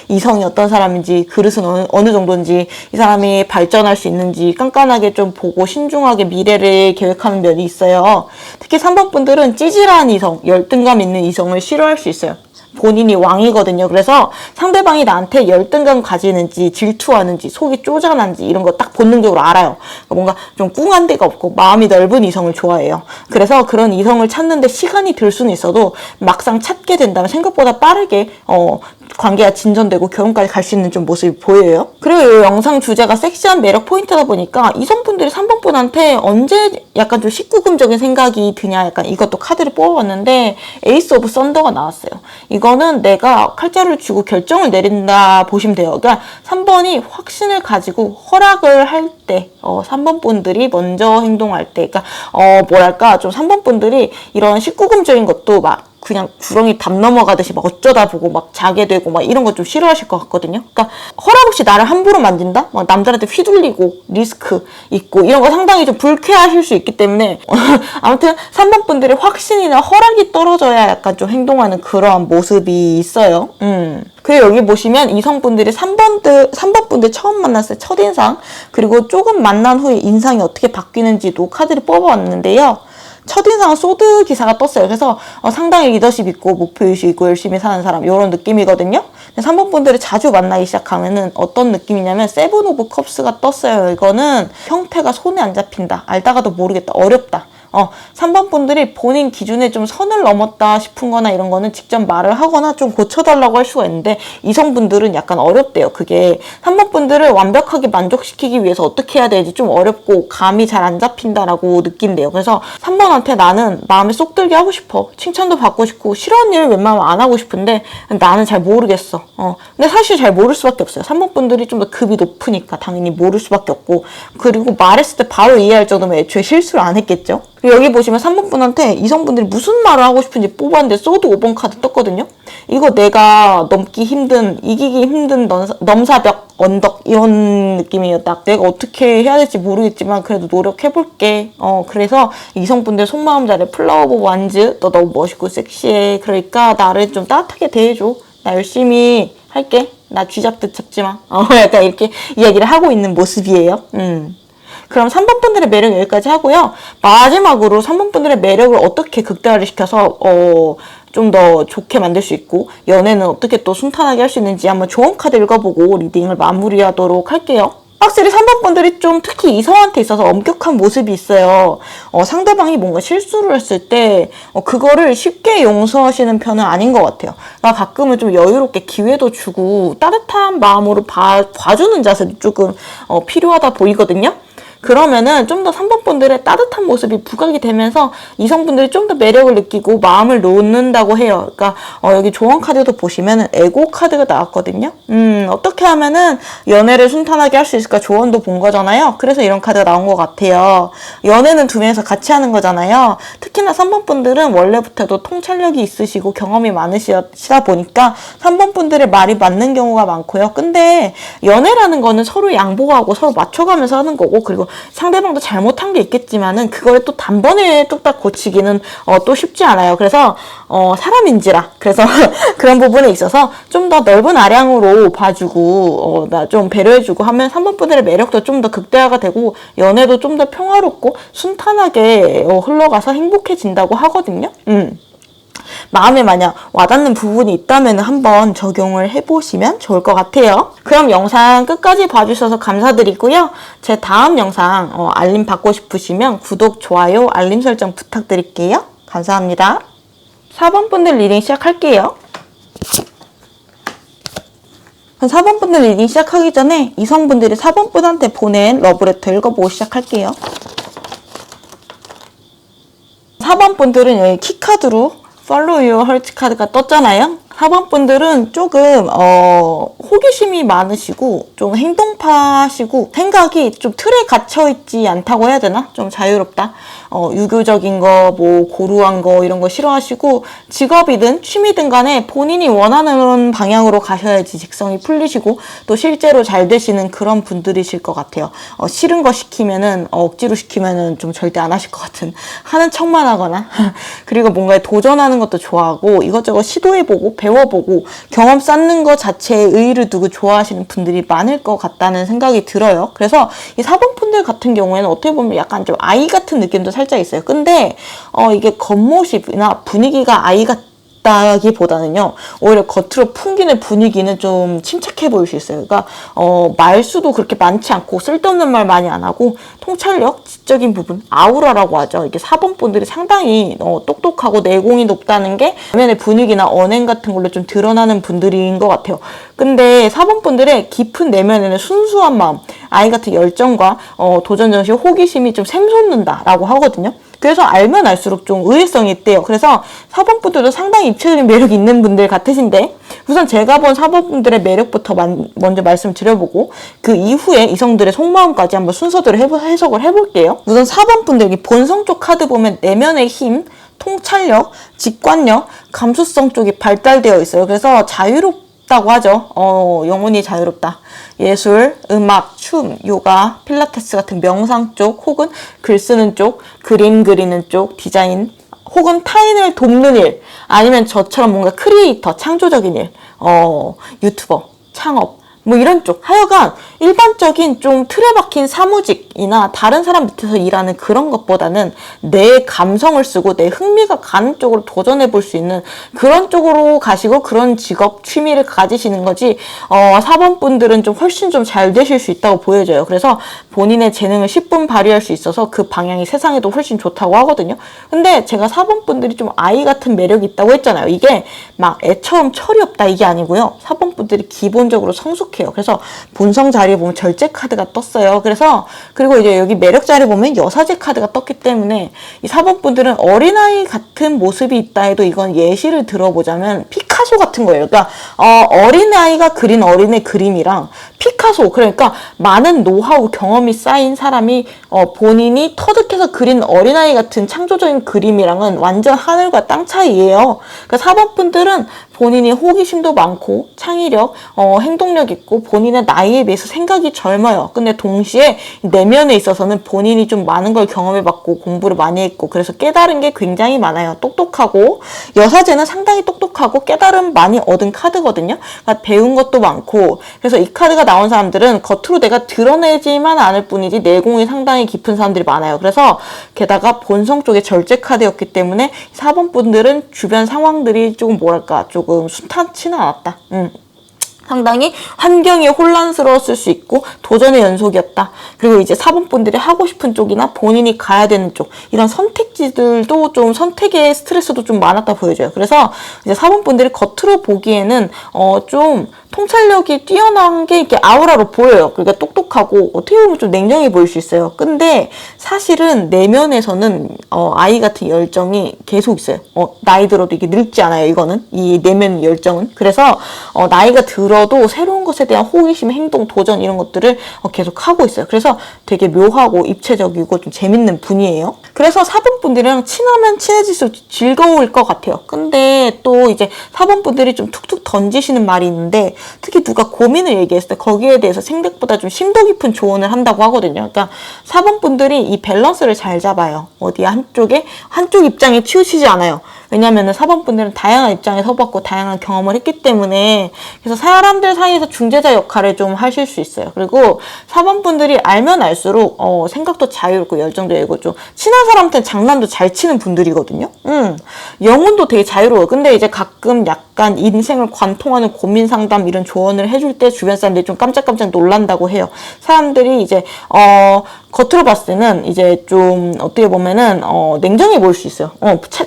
이성이 어떤 사람인지, 그릇은 어느 정도인지, 이 사람이 발전할 수 있는지 깐깐하게 좀 보고 신중하게 미래를 계획하는 면이 있어요. 특히 3번 분들은 찌질한 이성, 열등감 있는 이성을 싫어할 수 있어요. 본인이 왕이거든요. 그래서 상대방이 나한테 열등감 가지는지 질투하는지 속이 쪼잔한지 이런 거 딱 본능적으로 알아요. 뭔가 좀 꿍한 데가 없고 마음이 넓은 이성을 좋아해요. 그래서 그런 이성을 찾는데 시간이 들 수는 있어도 막상 찾게 된다면 생각보다 빠르게 관계가 진전되고 결혼까지 갈 수 있는 좀 모습이 보여요. 그리고 이 영상 주제가 섹시한 매력 포인트다 보니까 이성분들이 3번 분한테 언제 약간 좀 19금적인 생각이 드냐, 약간 이것도 카드를 뽑아봤는데 에이스 오브 썬더가 나왔어요. 이거는 내가 칼자루를 쥐고 결정을 내린다 보시면 돼요. 그러니까 3번이 확신을 가지고 허락을 할 때, 3번 분들이 먼저 행동할 때, 그러니까 뭐랄까 좀 3번 분들이 이런 19금적인 것도 막 그냥 구렁이 담 넘어가듯이 막 어쩌다 보고 막 자게 되고 막 이런 거 좀 싫어하실 것 같거든요. 그러니까 허락 없이 나를 함부로 만진다? 막 남들한테 휘둘리고 리스크 있고 이런 거 상당히 좀 불쾌하실 수 있기 때문에 아무튼 3번 분들이 확신이나 허락이 떨어져야 약간 좀 행동하는 그러한 모습이 있어요. 그리고 여기 보시면 이성분들이 3번 분들 처음 만났을 때 첫인상, 그리고 조금 만난 후에 인상이 어떻게 바뀌는지도 카드를 뽑아왔는데요. 첫인상은 소드 기사가 떴어요. 그래서 상당히 리더십 있고 목표의식 있고 열심히 사는 사람 이런 느낌이거든요. 3번 분들이 자주 만나기 시작하면은 어떤 느낌이냐면 세븐 오브 컵스가 떴어요. 이거는 형태가 손에 안 잡힌다, 알다가도 모르겠다, 어렵다. 3번 분들이 본인 기준에 좀 선을 넘었다 싶은 거나 이런 거는 직접 말을 하거나 좀 고쳐달라고 할 수가 있는데 이성분들은 약간 어렵대요. 그게 3번 분들을 완벽하게 만족시키기 위해서 어떻게 해야 되지 좀 어렵고 감이 잘 안 잡힌다라고 느낀대요. 그래서 3번한테 나는 마음에 쏙 들게 하고 싶어, 칭찬도 받고 싶고 싫어하는 일 웬만하면 안 하고 싶은데 나는 잘 모르겠어. 근데 사실 잘 모를 수밖에 없어요. 3번 분들이 좀 더 급이 높으니까 당연히 모를 수밖에 없고, 그리고 말했을 때 바로 이해할 정도면 애초에 실수를 안 했겠죠. 여기 보시면 3번 분한테 이성분들이 무슨 말을 하고 싶은지 뽑았는데 소드 5번 카드 떴거든요. 이거 내가 넘기 힘든, 이기기 힘든 넘사벽, 언덕 이런 느낌이에요. 딱 내가 어떻게 해야 될지 모르겠지만 그래도 노력해볼게. 그래서 이성분들 속마음 잘해. 플라워 오브 완즈, 너 너무 멋있고 섹시해. 그러니까 나를 좀 따뜻하게 대해줘. 나 열심히 할게. 나 쥐잡듯 잡지 마. 약간 이렇게 이야기를 하고 있는 모습이에요. 그럼 3번 분들의 매력 여기까지 하고요. 마지막으로 3번 분들의 매력을 어떻게 극대화를 시켜서 좀 더 좋게 만들 수 있고 연애는 어떻게 또 순탄하게 할 수 있는지 한번 좋은 카드 읽어보고 리딩을 마무리하도록 할게요. 확실히 3번 분들이 좀 특히 이성한테 있어서 엄격한 모습이 있어요. 상대방이 뭔가 실수를 했을 때 그거를 쉽게 용서하시는 편은 아닌 것 같아요. 가끔은 좀 여유롭게 기회도 주고 따뜻한 마음으로 봐주는 자세도 조금 필요하다 보이거든요. 그러면은 좀 더 3번 분들의 따뜻한 모습이 부각이 되면서 이성분들이 좀 더 매력을 느끼고 마음을 놓는다고 해요. 그러니까 여기 조언 카드도 보시면은 에고 카드가 나왔거든요. 어떻게 하면은 연애를 순탄하게 할 수 있을까 조언도 본 거잖아요. 그래서 이런 카드가 나온 것 같아요. 연애는 두 명이서 같이 하는 거잖아요. 특히나 3번 분들은 원래부터도 통찰력이 있으시고 경험이 많으시다 보니까 3번 분들의 말이 맞는 경우가 많고요. 근데 연애라는 거는 서로 양보하고 서로 맞춰가면서 하는 거고, 그리고 상대방도 잘못한 게 있겠지만은 그걸 또 단번에 뚝딱 고치기는 또 쉽지 않아요. 그래서 사람인지라 그래서 그런 부분에 있어서 좀 더 넓은 아량으로 봐주고 나 좀 배려해주고 하면 3번 분들의 매력도 좀 더 극대화가 되고 연애도 좀 더 평화롭고 순탄하게 흘러가서 행복해진다고 하거든요. 마음에 만약 와닿는 부분이 있다면 한번 적용을 해보시면 좋을 것 같아요. 그럼 영상 끝까지 봐주셔서 감사드리고요. 제 다음 영상 알림 받고 싶으시면 구독, 좋아요, 알림 설정 부탁드릴게요. 감사합니다. 4번 분들 리딩 시작할게요. 4번 분들 리딩 시작하기 전에 이성분들이 4번 분한테 보낸 러브레터 읽어보고 시작할게요. 4번 분들은 여기 키카드로 Follow Your Heart 카드가 떴잖아요. 4번 분들은 조금 호기심이 많으시고 좀 행동파시고 생각이 좀 틀에 갇혀있지 않다고 해야 되나? 좀 자유롭다. 유교적인 거, 뭐 고루한 거 이런 거 싫어하시고 직업이든 취미든 간에 본인이 원하는 방향으로 가셔야지 직성이 풀리시고 또 실제로 잘 되시는 그런 분들이실 것 같아요. 싫은 거 시키면은 억지로 시키면은 좀 절대 안 하실 것 같은, 하는 척만 하거나 그리고 뭔가에 도전하는 것도 좋아하고 이것저것 시도해보고 배워보고 경험 쌓는 것 자체에 의의를 두고 좋아하시는 분들이 많을 것 같다는 생각이 들어요. 그래서 이 4번 분들 같은 경우에는 어떻게 보면 약간 좀 아이 같은 느낌도 살짝 있어요. 근데 이게 겉모습이나 분위기가 아이 같다기보다는요, 오히려 겉으로 풍기는 분위기는 좀 침착해 보일 수 있어요. 그러니까 말수도 그렇게 많지 않고 쓸데없는 말 많이 안 하고 통찰력, 지적인 부분, 아우라라고 하죠. 이게 4번 분들이 상당히 똑똑하고 내공이 높다는 게 화면의 분위기나 언행 같은 걸로 좀 드러나는 분들인 것 같아요. 근데 4번 분들의 깊은 내면에는 순수한 마음, 아이 같은 열정과 도전 정신, 호기심이 좀 샘솟는다라고 하거든요. 그래서 알면 알수록 좀 의외성이 있대요. 그래서 4번 분들도 상당히 입체적인 매력이 있는 분들 같으신데, 우선 제가 본 4번 분들의 매력부터 먼저 말씀드려보고 그 이후에 이성들의 속마음까지 한번 순서대로 해석을 해볼게요. 우선 4번 분들이 본성 쪽 카드 보면 내면의 힘, 통찰력, 직관력, 감수성 쪽이 발달되어 있어요. 그래서 자유롭다고 하죠. 영혼이 자유롭다. 예술, 음악, 춤, 요가, 필라테스 같은 명상 쪽, 혹은 글 쓰는 쪽, 그림 그리는 쪽, 디자인, 혹은 타인을 돕는 일, 아니면 저처럼 뭔가 크리에이터, 창조적인 일, 유튜버, 창업, 뭐 이런 쪽, 하여간 일반적인 좀 틀에 박힌 사무직이나 다른 사람 밑에서 일하는 그런 것보다는 내 감성을 쓰고 내 흥미가 가는 쪽으로 도전해 볼 수 있는 그런 쪽으로 가시고 그런 직업, 취미를 가지시는 거지, 4번 분들은 좀 훨씬 좀 잘 되실 수 있다고 보여져요. 그래서 본인의 재능을 10분 발휘할 수 있어서 그 방향이 세상에도 훨씬 좋다고 하거든요. 근데 제가 4번 분들이 좀 아이 같은 매력이 있다고 했잖아요. 이게 막 애처럼 철이 없다 이게 아니고요. 4번 분들이 기본적으로 성숙해요. 그래서 본성 자리에 보면 절제 카드가 떴어요. 그리고 이제 여기 매력 자리에 보면 여사제 카드가 떴기 때문에 이 4번 분들은 어린아이 같은 모습이 있다 해도 이건 예시를 들어보자면 피카소 같은 거예요. 그러니까 어린아이가 그린 어린애 그림이랑 피카소, 그러니까 많은 노하우, 경험이 쌓인 사람이 본인이 터득해서 그린 어린아이 같은 창조적인 그림이랑은 완전 하늘과 땅 차이예요. 그러니까 4번 분들은 본인이 호기심도 많고 창의력, 행동력 있고 본인의 나이에 비해서 생각이 젊어요. 근데 동시에 내면에 있어서는 본인이 좀 많은 걸 경험해봤고 공부를 많이 했고 그래서 깨달은 게 굉장히 많아요. 똑똑하고, 여사제는 상당히 똑똑하고 깨달음 많이 얻은 카드거든요. 그러니까 배운 것도 많고, 그래서 이 카드가 나온 사람들은 겉으로 내가 드러내지만 않을 뿐이지 내공이 상당히 깊은 사람들이 많아요. 그래서 게다가 본성 쪽에 절제 카드였기 때문에 4번 분들은 주변 상황들이 조금 뭐랄까 조금 순탄치는 않았다. 상당히 환경이 혼란스러웠을 수 있고 도전의 연속이었다. 그리고 이제 4번 분들이 하고 싶은 쪽이나 본인이 가야 되는 쪽, 이런 선택지들도 좀 선택의 스트레스도 좀 많았다 보여져요. 그래서 이제 4번 분들이 겉으로 보기에는 좀 통찰력이 뛰어난 게 이렇게 아우라로 보여요. 그러니까 똑똑하고 어떻게 보면 좀 냉정해 보일 수 있어요. 근데 사실은 내면에서는 아이 같은 열정이 계속 있어요. 나이 들어도 이게 늙지 않아요. 이거는 이 내면 열정은. 그래서 나이가 들어도 새로운 것에 대한 호기심, 행동, 도전 이런 것들을 계속 하고 있어요. 그래서 되게 묘하고 입체적이고 좀 재밌는 분이에요. 그래서 4번 분들이랑 친하면 친해질수록 즐거울 것 같아요. 근데 또 이제 4번 분들이 좀 툭툭 던지시는 말이 있는데, 특히 누가 고민을 얘기했을 때 거기에 대해서 생각보다 좀 심도 깊은 조언을 한다고 하거든요. 그러니까 4번 분들이 이 밸런스를 잘 잡아요. 어디 한쪽 입장에 치우치지 않아요. 왜냐면은 4번 분들은 다양한 입장에 서봤고 다양한 경험을 했기 때문에, 그래서 사람들 사이에서 중재자 역할을 좀 하실 수 있어요. 그리고 4번 분들이 알면 알수록 생각도 자유롭고 열정도 있고 좀 친한 사람한테는 장난도 잘 치는 분들이거든요. 영혼도 되게 자유로워요. 근데 이제 가끔 약간 인생을 관통하는 고민 상담 이런 조언을 해줄 때 주변 사람들이 좀 깜짝깜짝 놀란다고 해요. 사람들이 이제 겉으로 봤을 때는 이제 좀 어떻게 보면은 냉정해 보일 수 있어요.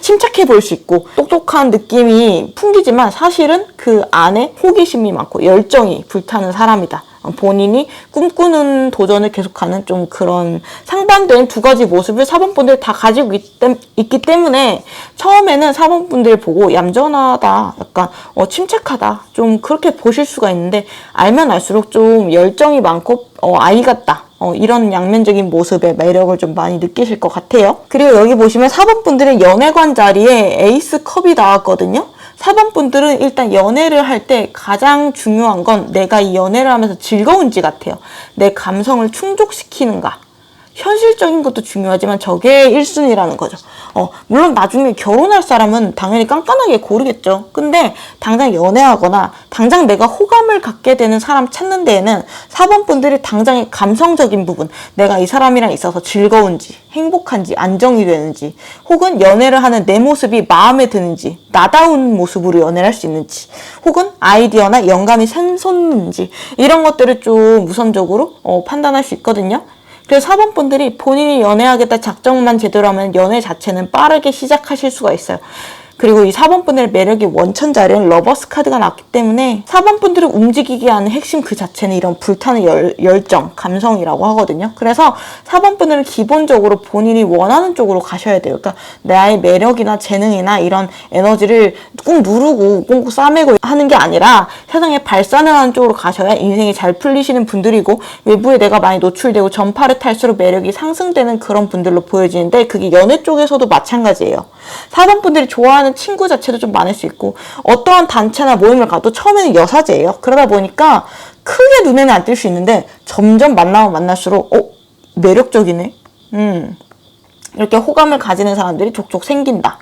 침착해 보일 수 있고 똑똑한 느낌이 풍기지만 사실은 그 안에 호기심이 많고 열정이 불타는 사람이다. 본인이 꿈꾸는 도전을 계속하는 좀 그런 상반된 두 가지 모습을 4번 분들 다 가지고 있기 때문에 처음에는 4번 분들 보고 얌전하다, 약간 침착하다 좀 그렇게 보실 수가 있는데, 알면 알수록 좀 열정이 많고 아이 같다, 이런 양면적인 모습의 매력을 좀 많이 느끼실 것 같아요. 그리고 여기 보시면 4번 분들의 연애관 자리에 에이스 컵이 나왔거든요. 4번 분들은 일단 연애를 할 때 가장 중요한 건 내가 이 연애를 하면서 즐거운지 같아요. 내 감성을 충족시키는가. 현실적인 것도 중요하지만 저게 1순위라는 거죠. 물론 나중에 결혼할 사람은 당연히 깐깐하게 고르겠죠. 근데 당장 연애하거나 당장 내가 호감을 갖게 되는 사람 찾는 데에는 4번 분들이 당장의 감성적인 부분, 내가 이 사람이랑 있어서 즐거운지, 행복한지, 안정이 되는지, 혹은 연애를 하는 내 모습이 마음에 드는지, 나다운 모습으로 연애를 할 수 있는지, 혹은 아이디어나 영감이 샘솟는지, 이런 것들을 좀 우선적으로 판단할 수 있거든요. 그래서 4번 분들이 본인이 연애하겠다 작정만 제대로 하면 연애 자체는 빠르게 시작하실 수가 있어요. 그리고 이 4번 분들의 매력의 원천 자리는 러버스 카드가 나왔기 때문에 4번 분들을 움직이게 하는 핵심 그 자체는 이런 불타는 열정, 감성이라고 하거든요. 그래서 4번 분들은 기본적으로 본인이 원하는 쪽으로 가셔야 돼요. 그러니까 나의 매력이나 재능이나 이런 에너지를 꾹 누르고 꽁꽁 싸매고 하는 게 아니라 세상에 발산을 하는 쪽으로 가셔야 인생이 잘 풀리시는 분들이고 외부에 내가 많이 노출되고 전파를 탈수록 매력이 상승되는 그런 분들로 보여지는데 그게 연애 쪽에서도 마찬가지예요. 4번 분들이 좋아하는 친구 자체도 좀 많을 수 있고 어떠한 단체나 모임을 가도 처음에는 여사제예요. 그러다 보니까 크게 눈에는 안 띌 수 있는데 점점 만나면 만날수록 매력적이네. 이렇게 호감을 가지는 사람들이 족족 생긴다.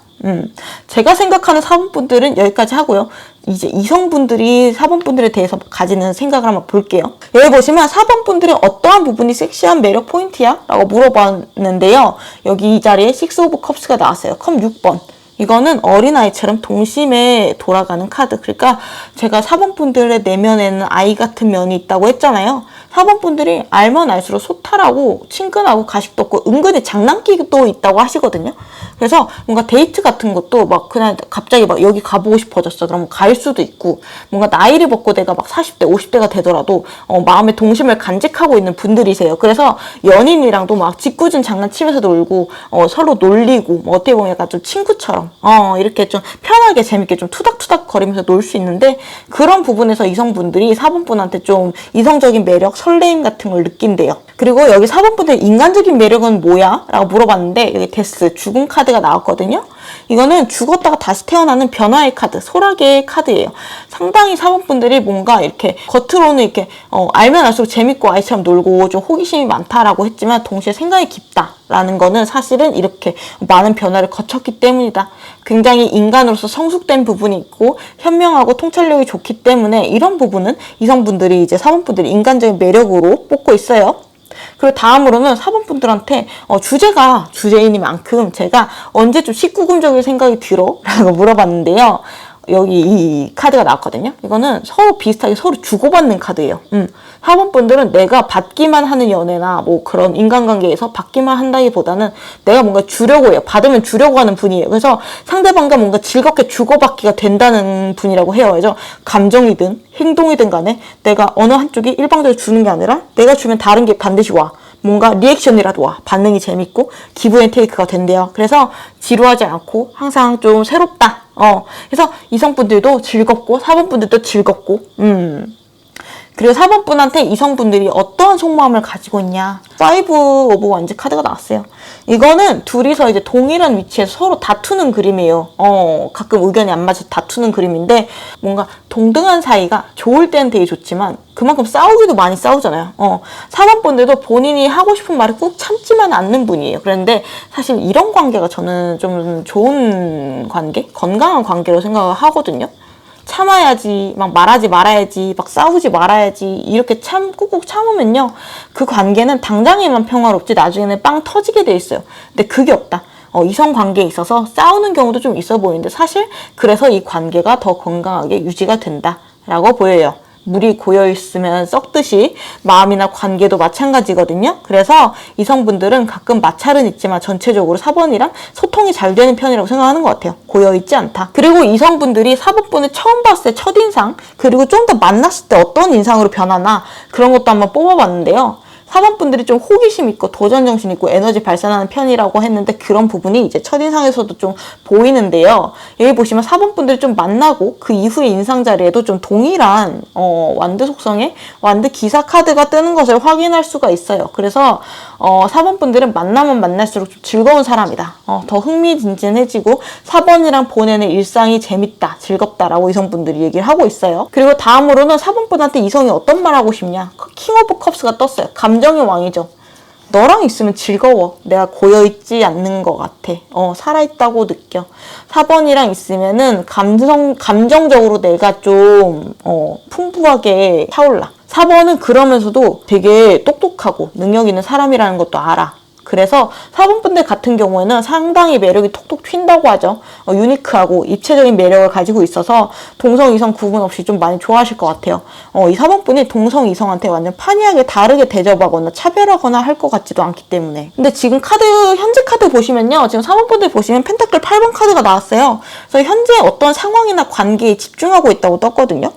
제가 생각하는 4번 분들은 여기까지 하고요. 이제 이성분들이 4번 분들에 대해서 가지는 생각을 한번 볼게요. 여기 보시면 4번 분들의 어떠한 부분이 섹시한 매력 포인트야? 라고 물어봤는데요. 여기 이 자리에 6 오브 컵스가 나왔어요. 컵 6번. 이거는 어린아이처럼 동심에 돌아가는 카드. 그러니까 제가 4번 분들의 내면에는 아이 같은 면이 있다고 했잖아요. 4번 분들이 알면 알수록 소탈하고 친근하고 가식도 없고 은근히 장난기도 있다고 하시거든요. 그래서 뭔가 데이트 같은 것도 막 그냥 갑자기 막 여기 가보고 싶어졌어. 그러면 갈 수도 있고 뭔가 나이를 먹고 내가 막 40대, 50대가 되더라도 마음의 동심을 간직하고 있는 분들이세요. 그래서 연인이랑도 막 짓궂은 장난치면서 놀고 서로 놀리고 어떻게 보면 약간 좀 친구처럼 이렇게 좀 편하게 재밌게 좀 투닥투닥 거리면서 놀 수 있는데 그런 부분에서 이성분들이 4번 분한테 좀 이성적인 매력, 설레임 같은 걸 느낀대요. 그리고 여기 4번 분들 인간적인 매력은 뭐야? 라고 물어봤는데 여기 데스, 죽음 카드가 나왔거든요. 이거는 죽었다가 다시 태어나는 변화의 카드, 소라게의 카드예요. 상당히 4번 분들이 뭔가 이렇게 겉으로는 이렇게 알면 알수록 재밌고 아이처럼 놀고 좀 호기심이 많다라고 했지만 동시에 생각이 깊다라는 거는 사실은 이렇게 많은 변화를 거쳤기 때문이다. 굉장히 인간으로서 성숙된 부분이 있고 현명하고 통찰력이 좋기 때문에 이런 부분은 이성분들이 이제 4번 분들이 인간적인 매력으로 뽑고 있어요. 그리고 다음으로는 4번 분들한테 주제가 주제이니만큼 제가 언제 좀 19금적인 생각이 들어? 라고 물어봤는데요. 여기 이 카드가 나왔거든요. 이거는 서로 비슷하게 서로 주고받는 카드예요. 4번 분들은 내가 받기만 하는 연애나 뭐 그런 인간관계에서 받기만 한다기보다는 내가 뭔가 주려고 해요. 받으면 주려고 하는 분이에요. 그래서 상대방과 뭔가 즐겁게 주고받기가 된다는 분이라고 해요. 그래서 감정이든 행동이든 간에 내가 어느 한쪽이 일방적으로 주는 게 아니라 내가 주면 다른 게 반드시 와. 뭔가 리액션이라도 와. 반응이 재밌고 기브 앤 테이크가 된대요. 그래서 지루하지 않고 항상 좀 새롭다. 그래서 이성분들도 즐겁고 4번 분들도 즐겁고 그리고 4번 분한테 이성분들이 어떠한 속마음을 가지고 있냐. 5 오브 원즈 카드가 나왔어요. 이거는 둘이서 이제 동일한 위치에서 서로 다투는 그림이에요. 가끔 의견이 안 맞아서 다투는 그림인데 뭔가 동등한 사이가 좋을 때는 되게 좋지만 그만큼 싸우기도 많이 싸우잖아요. 4번 분들도 본인이 하고 싶은 말을 꾹 참지만 않는 분이에요. 그런데 사실 이런 관계가 저는 좀 좋은 관계? 건강한 관계로 생각을 하거든요. 참아야지, 막 말하지 말아야지, 막 싸우지 말아야지 이렇게 꾹꾹 참으면요 그 관계는 당장에만 평화롭지 나중에는 빵 터지게 돼 있어요. 근데 그게 없다. 이성 관계에 있어서 싸우는 경우도 좀 있어 보이는데 사실 그래서 이 관계가 더 건강하게 유지가 된다라고 보여요. 물이 고여있으면 썩듯이 마음이나 관계도 마찬가지거든요. 그래서 이성분들은 가끔 마찰은 있지만 전체적으로 4번이랑 소통이 잘 되는 편이라고 생각하는 것 같아요. 고여있지 않다. 그리고 이성분들이 4번분을 처음 봤을 때 첫인상 그리고 좀 더 만났을 때 어떤 인상으로 변하나 그런 것도 한번 뽑아봤는데요. 4번 분들이 좀 호기심 있고 도전정신 있고 에너지 발산하는 편이라고 했는데 그런 부분이 이제 첫인상에서도 좀 보이는데요. 여기 보시면 4번 분들이 좀 만나고 그 이후의 인상 자리에도 좀 동일한 완드 속성의 완드 기사 카드가 뜨는 것을 확인할 수가 있어요. 그래서 4번 분들은 만나면 만날수록 좀 즐거운 사람이다. 더 흥미진진해지고 4번이랑 보내는 일상이 재밌다, 즐겁다라고 이성분들이 얘기를 하고 있어요. 그리고 다음으로는 4번 분한테 이성이 어떤 말 하고 싶냐? 킹 오브 컵스가 떴어요. 감정의 왕이죠. 너랑 있으면 즐거워. 내가 고여있지 않는 것 같아. 살아있다고 느껴. 4번이랑 있으면은 감정적으로 내가 좀 풍부하게 타올라. 4번은 그러면서도 되게 똑똑하고 능력 있는 사람이라는 것도 알아. 그래서 4번 분들 같은 경우에는 상당히 매력이 톡톡 튄다고 하죠. 유니크하고 입체적인 매력을 가지고 있어서 동성, 이성 구분 없이 좀 많이 좋아하실 것 같아요. 이 4번 분이 동성, 이성한테 완전 판이하게 다르게 대접하거나 차별하거나 할 것 같지도 않기 때문에. 근데 지금 현재 카드 보시면요. 지금 4번 분들 보시면 펜타클 8번 카드가 나왔어요. 그래서 현재 어떤 상황이나 관계에 집중하고 있다고 떴거든요.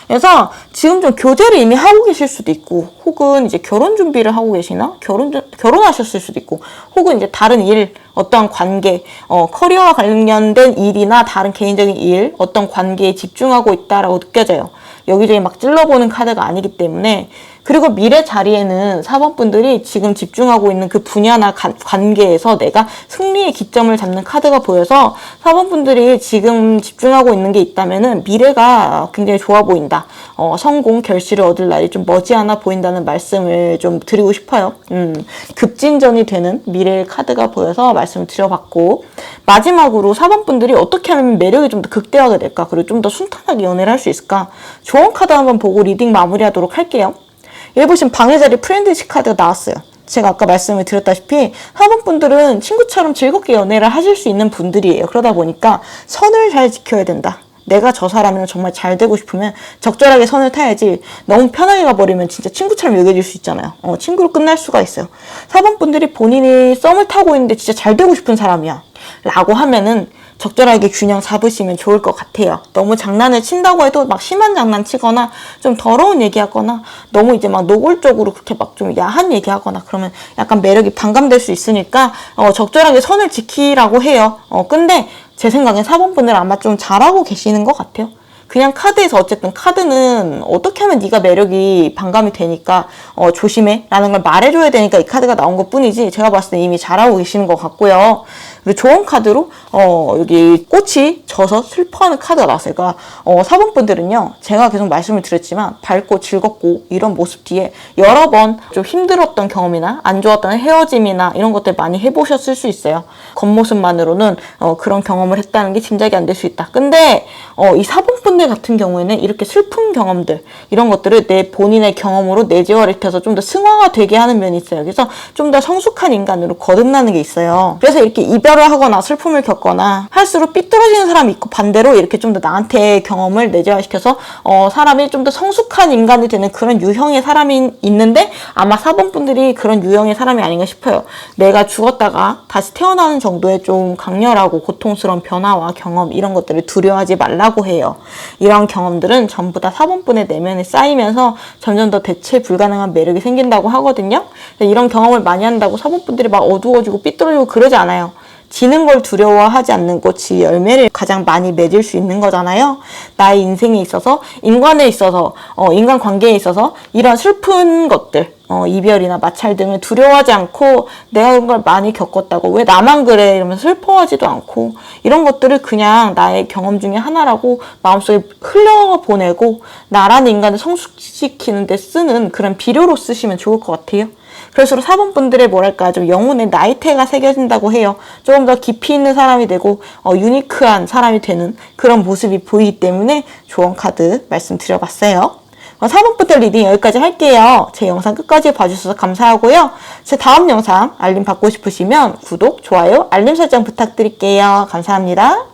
그래서 지금 좀 교제를 이미 하고 계실 수도 있고, 혹은 이제 결혼 준비를 하고 계시나? 결혼하셨을 수도 있고, 혹은 이제 다른 일, 어떤 관계, 커리어와 관련된 일이나 다른 개인적인 일, 어떤 관계에 집중하고 있다라고 느껴져요. 여기저기 막 찔러보는 카드가 아니기 때문에. 그리고 미래 자리에는 4번 분들이 지금 집중하고 있는 그 분야나 관계에서 내가 승리의 기점을 잡는 카드가 보여서 4번 분들이 지금 집중하고 있는 게 있다면은 미래가 굉장히 좋아 보인다. 성공, 결실을 얻을 날이 좀 머지않아 보인다는 말씀을 좀 드리고 싶어요. 급진전이 되는 미래의 카드가 보여서 말씀을 드려봤고, 마지막으로 4번 분들이 어떻게 하면 매력이 좀 더 극대화가 될까? 그리고 좀 더 순탄하게 연애를 할 수 있을까? 조언 카드 한번 보고 리딩 마무리하도록 할게요. 여기 보시면 방해 자리 프렌드십 카드가 나왔어요. 제가 아까 말씀을 드렸다시피 4번 분들은 친구처럼 즐겁게 연애를 하실 수 있는 분들이에요. 그러다 보니까 선을 잘 지켜야 된다. 내가 저 사람이랑 정말 잘 되고 싶으면 적절하게 선을 타야지 너무 편하게 가버리면 진짜 친구처럼 여겨질 수 있잖아요. 친구로 끝날 수가 있어요. 4번 분들이 본인이 썸을 타고 있는데 진짜 잘 되고 싶은 사람이야 라고 하면은 적절하게 균형 잡으시면 좋을 것 같아요. 너무 장난을 친다고 해도 막 심한 장난 치거나 좀 더러운 얘기하거나 너무 이제 막 노골적으로 그렇게 막 좀 야한 얘기하거나 그러면 약간 매력이 반감될 수 있으니까 적절하게 선을 지키라고 해요. 근데 제 생각엔 4번 분들은 아마 좀 잘하고 계시는 것 같아요. 그냥 카드에서 어쨌든 카드는 어떻게 하면 네가 매력이 반감이 되니까 조심해 라는 걸 말해줘야 되니까 이 카드가 나온 것 뿐이지 제가 봤을 때 이미 잘하고 계시는 것 같고요. 그리고 좋은 카드로 여기 꽃이 져서 슬퍼하는 카드가 나왔어요. 그러니까 4번 분들은요, 제가 계속 말씀을 드렸지만 밝고 즐겁고 이런 모습 뒤에 여러 번 좀 힘들었던 경험이나 안 좋았던 헤어짐이나 이런 것들 많이 해보셨을 수 있어요. 겉모습만으로는 그런 경험을 했다는 게 짐작이 안 될 수 있다. 근데 이 4번 분들 같은 경우에는 이렇게 슬픈 경험들 이런 것들을 내 본인의 경험으로 내재화시켜서 좀 더 승화가 되게 하는 면이 있어요. 그래서 좀 더 성숙한 인간으로 거듭나는 게 있어요. 그래서 이렇게 이별을 하거나 슬픔을 겪거나 할수록 삐뚤어지는 사람이 있고, 반대로 이렇게 좀 더 나한테 경험을 내재화시켜서 사람이 좀 더 성숙한 인간이 되는 그런 유형의 사람이 있는데, 아마 4번 분들이 그런 유형의 사람이 아닌가 싶어요. 내가 죽었다가 다시 태어나는 정도의 좀 강렬하고 고통스러운 변화와 경험 이런 것들을 두려워하지 말라고 해요. 이런 경험들은 전부 다 4번 분의 내면에 쌓이면서 점점 더 대체 불가능한 매력이 생긴다고 하거든요. 이런 경험을 많이 한다고 4번 분들이 막 어두워지고 삐뚤어지고 그러지 않아요. 지는 걸 두려워하지 않는 꽃이 열매를 가장 많이 맺을 수 있는 거잖아요. 나의 인생에 있어서, 인간에 있어서, 인간관계에 있어서 이런 슬픈 것들, 이별이나 마찰 등을 두려워하지 않고 내가 그런 걸 많이 겪었다고 왜 나만 그래 이러면서 슬퍼하지도 않고 이런 것들을 그냥 나의 경험 중에 하나라고 마음속에 흘려보내고 나라는 인간을 성숙시키는 데 쓰는 그런 비료로 쓰시면 좋을 것 같아요. 그럴수록 4번 분들의 뭐랄까 좀 영혼의 나이테가 새겨진다고 해요. 조금 더 깊이 있는 사람이 되고 유니크한 사람이 되는 그런 모습이 보이기 때문에 조언 카드 말씀드려봤어요. 4번 분들 리딩 여기까지 할게요. 제 영상 끝까지 봐주셔서 감사하고요. 제 다음 영상 알림 받고 싶으시면 구독, 좋아요, 알림 설정 부탁드릴게요. 감사합니다.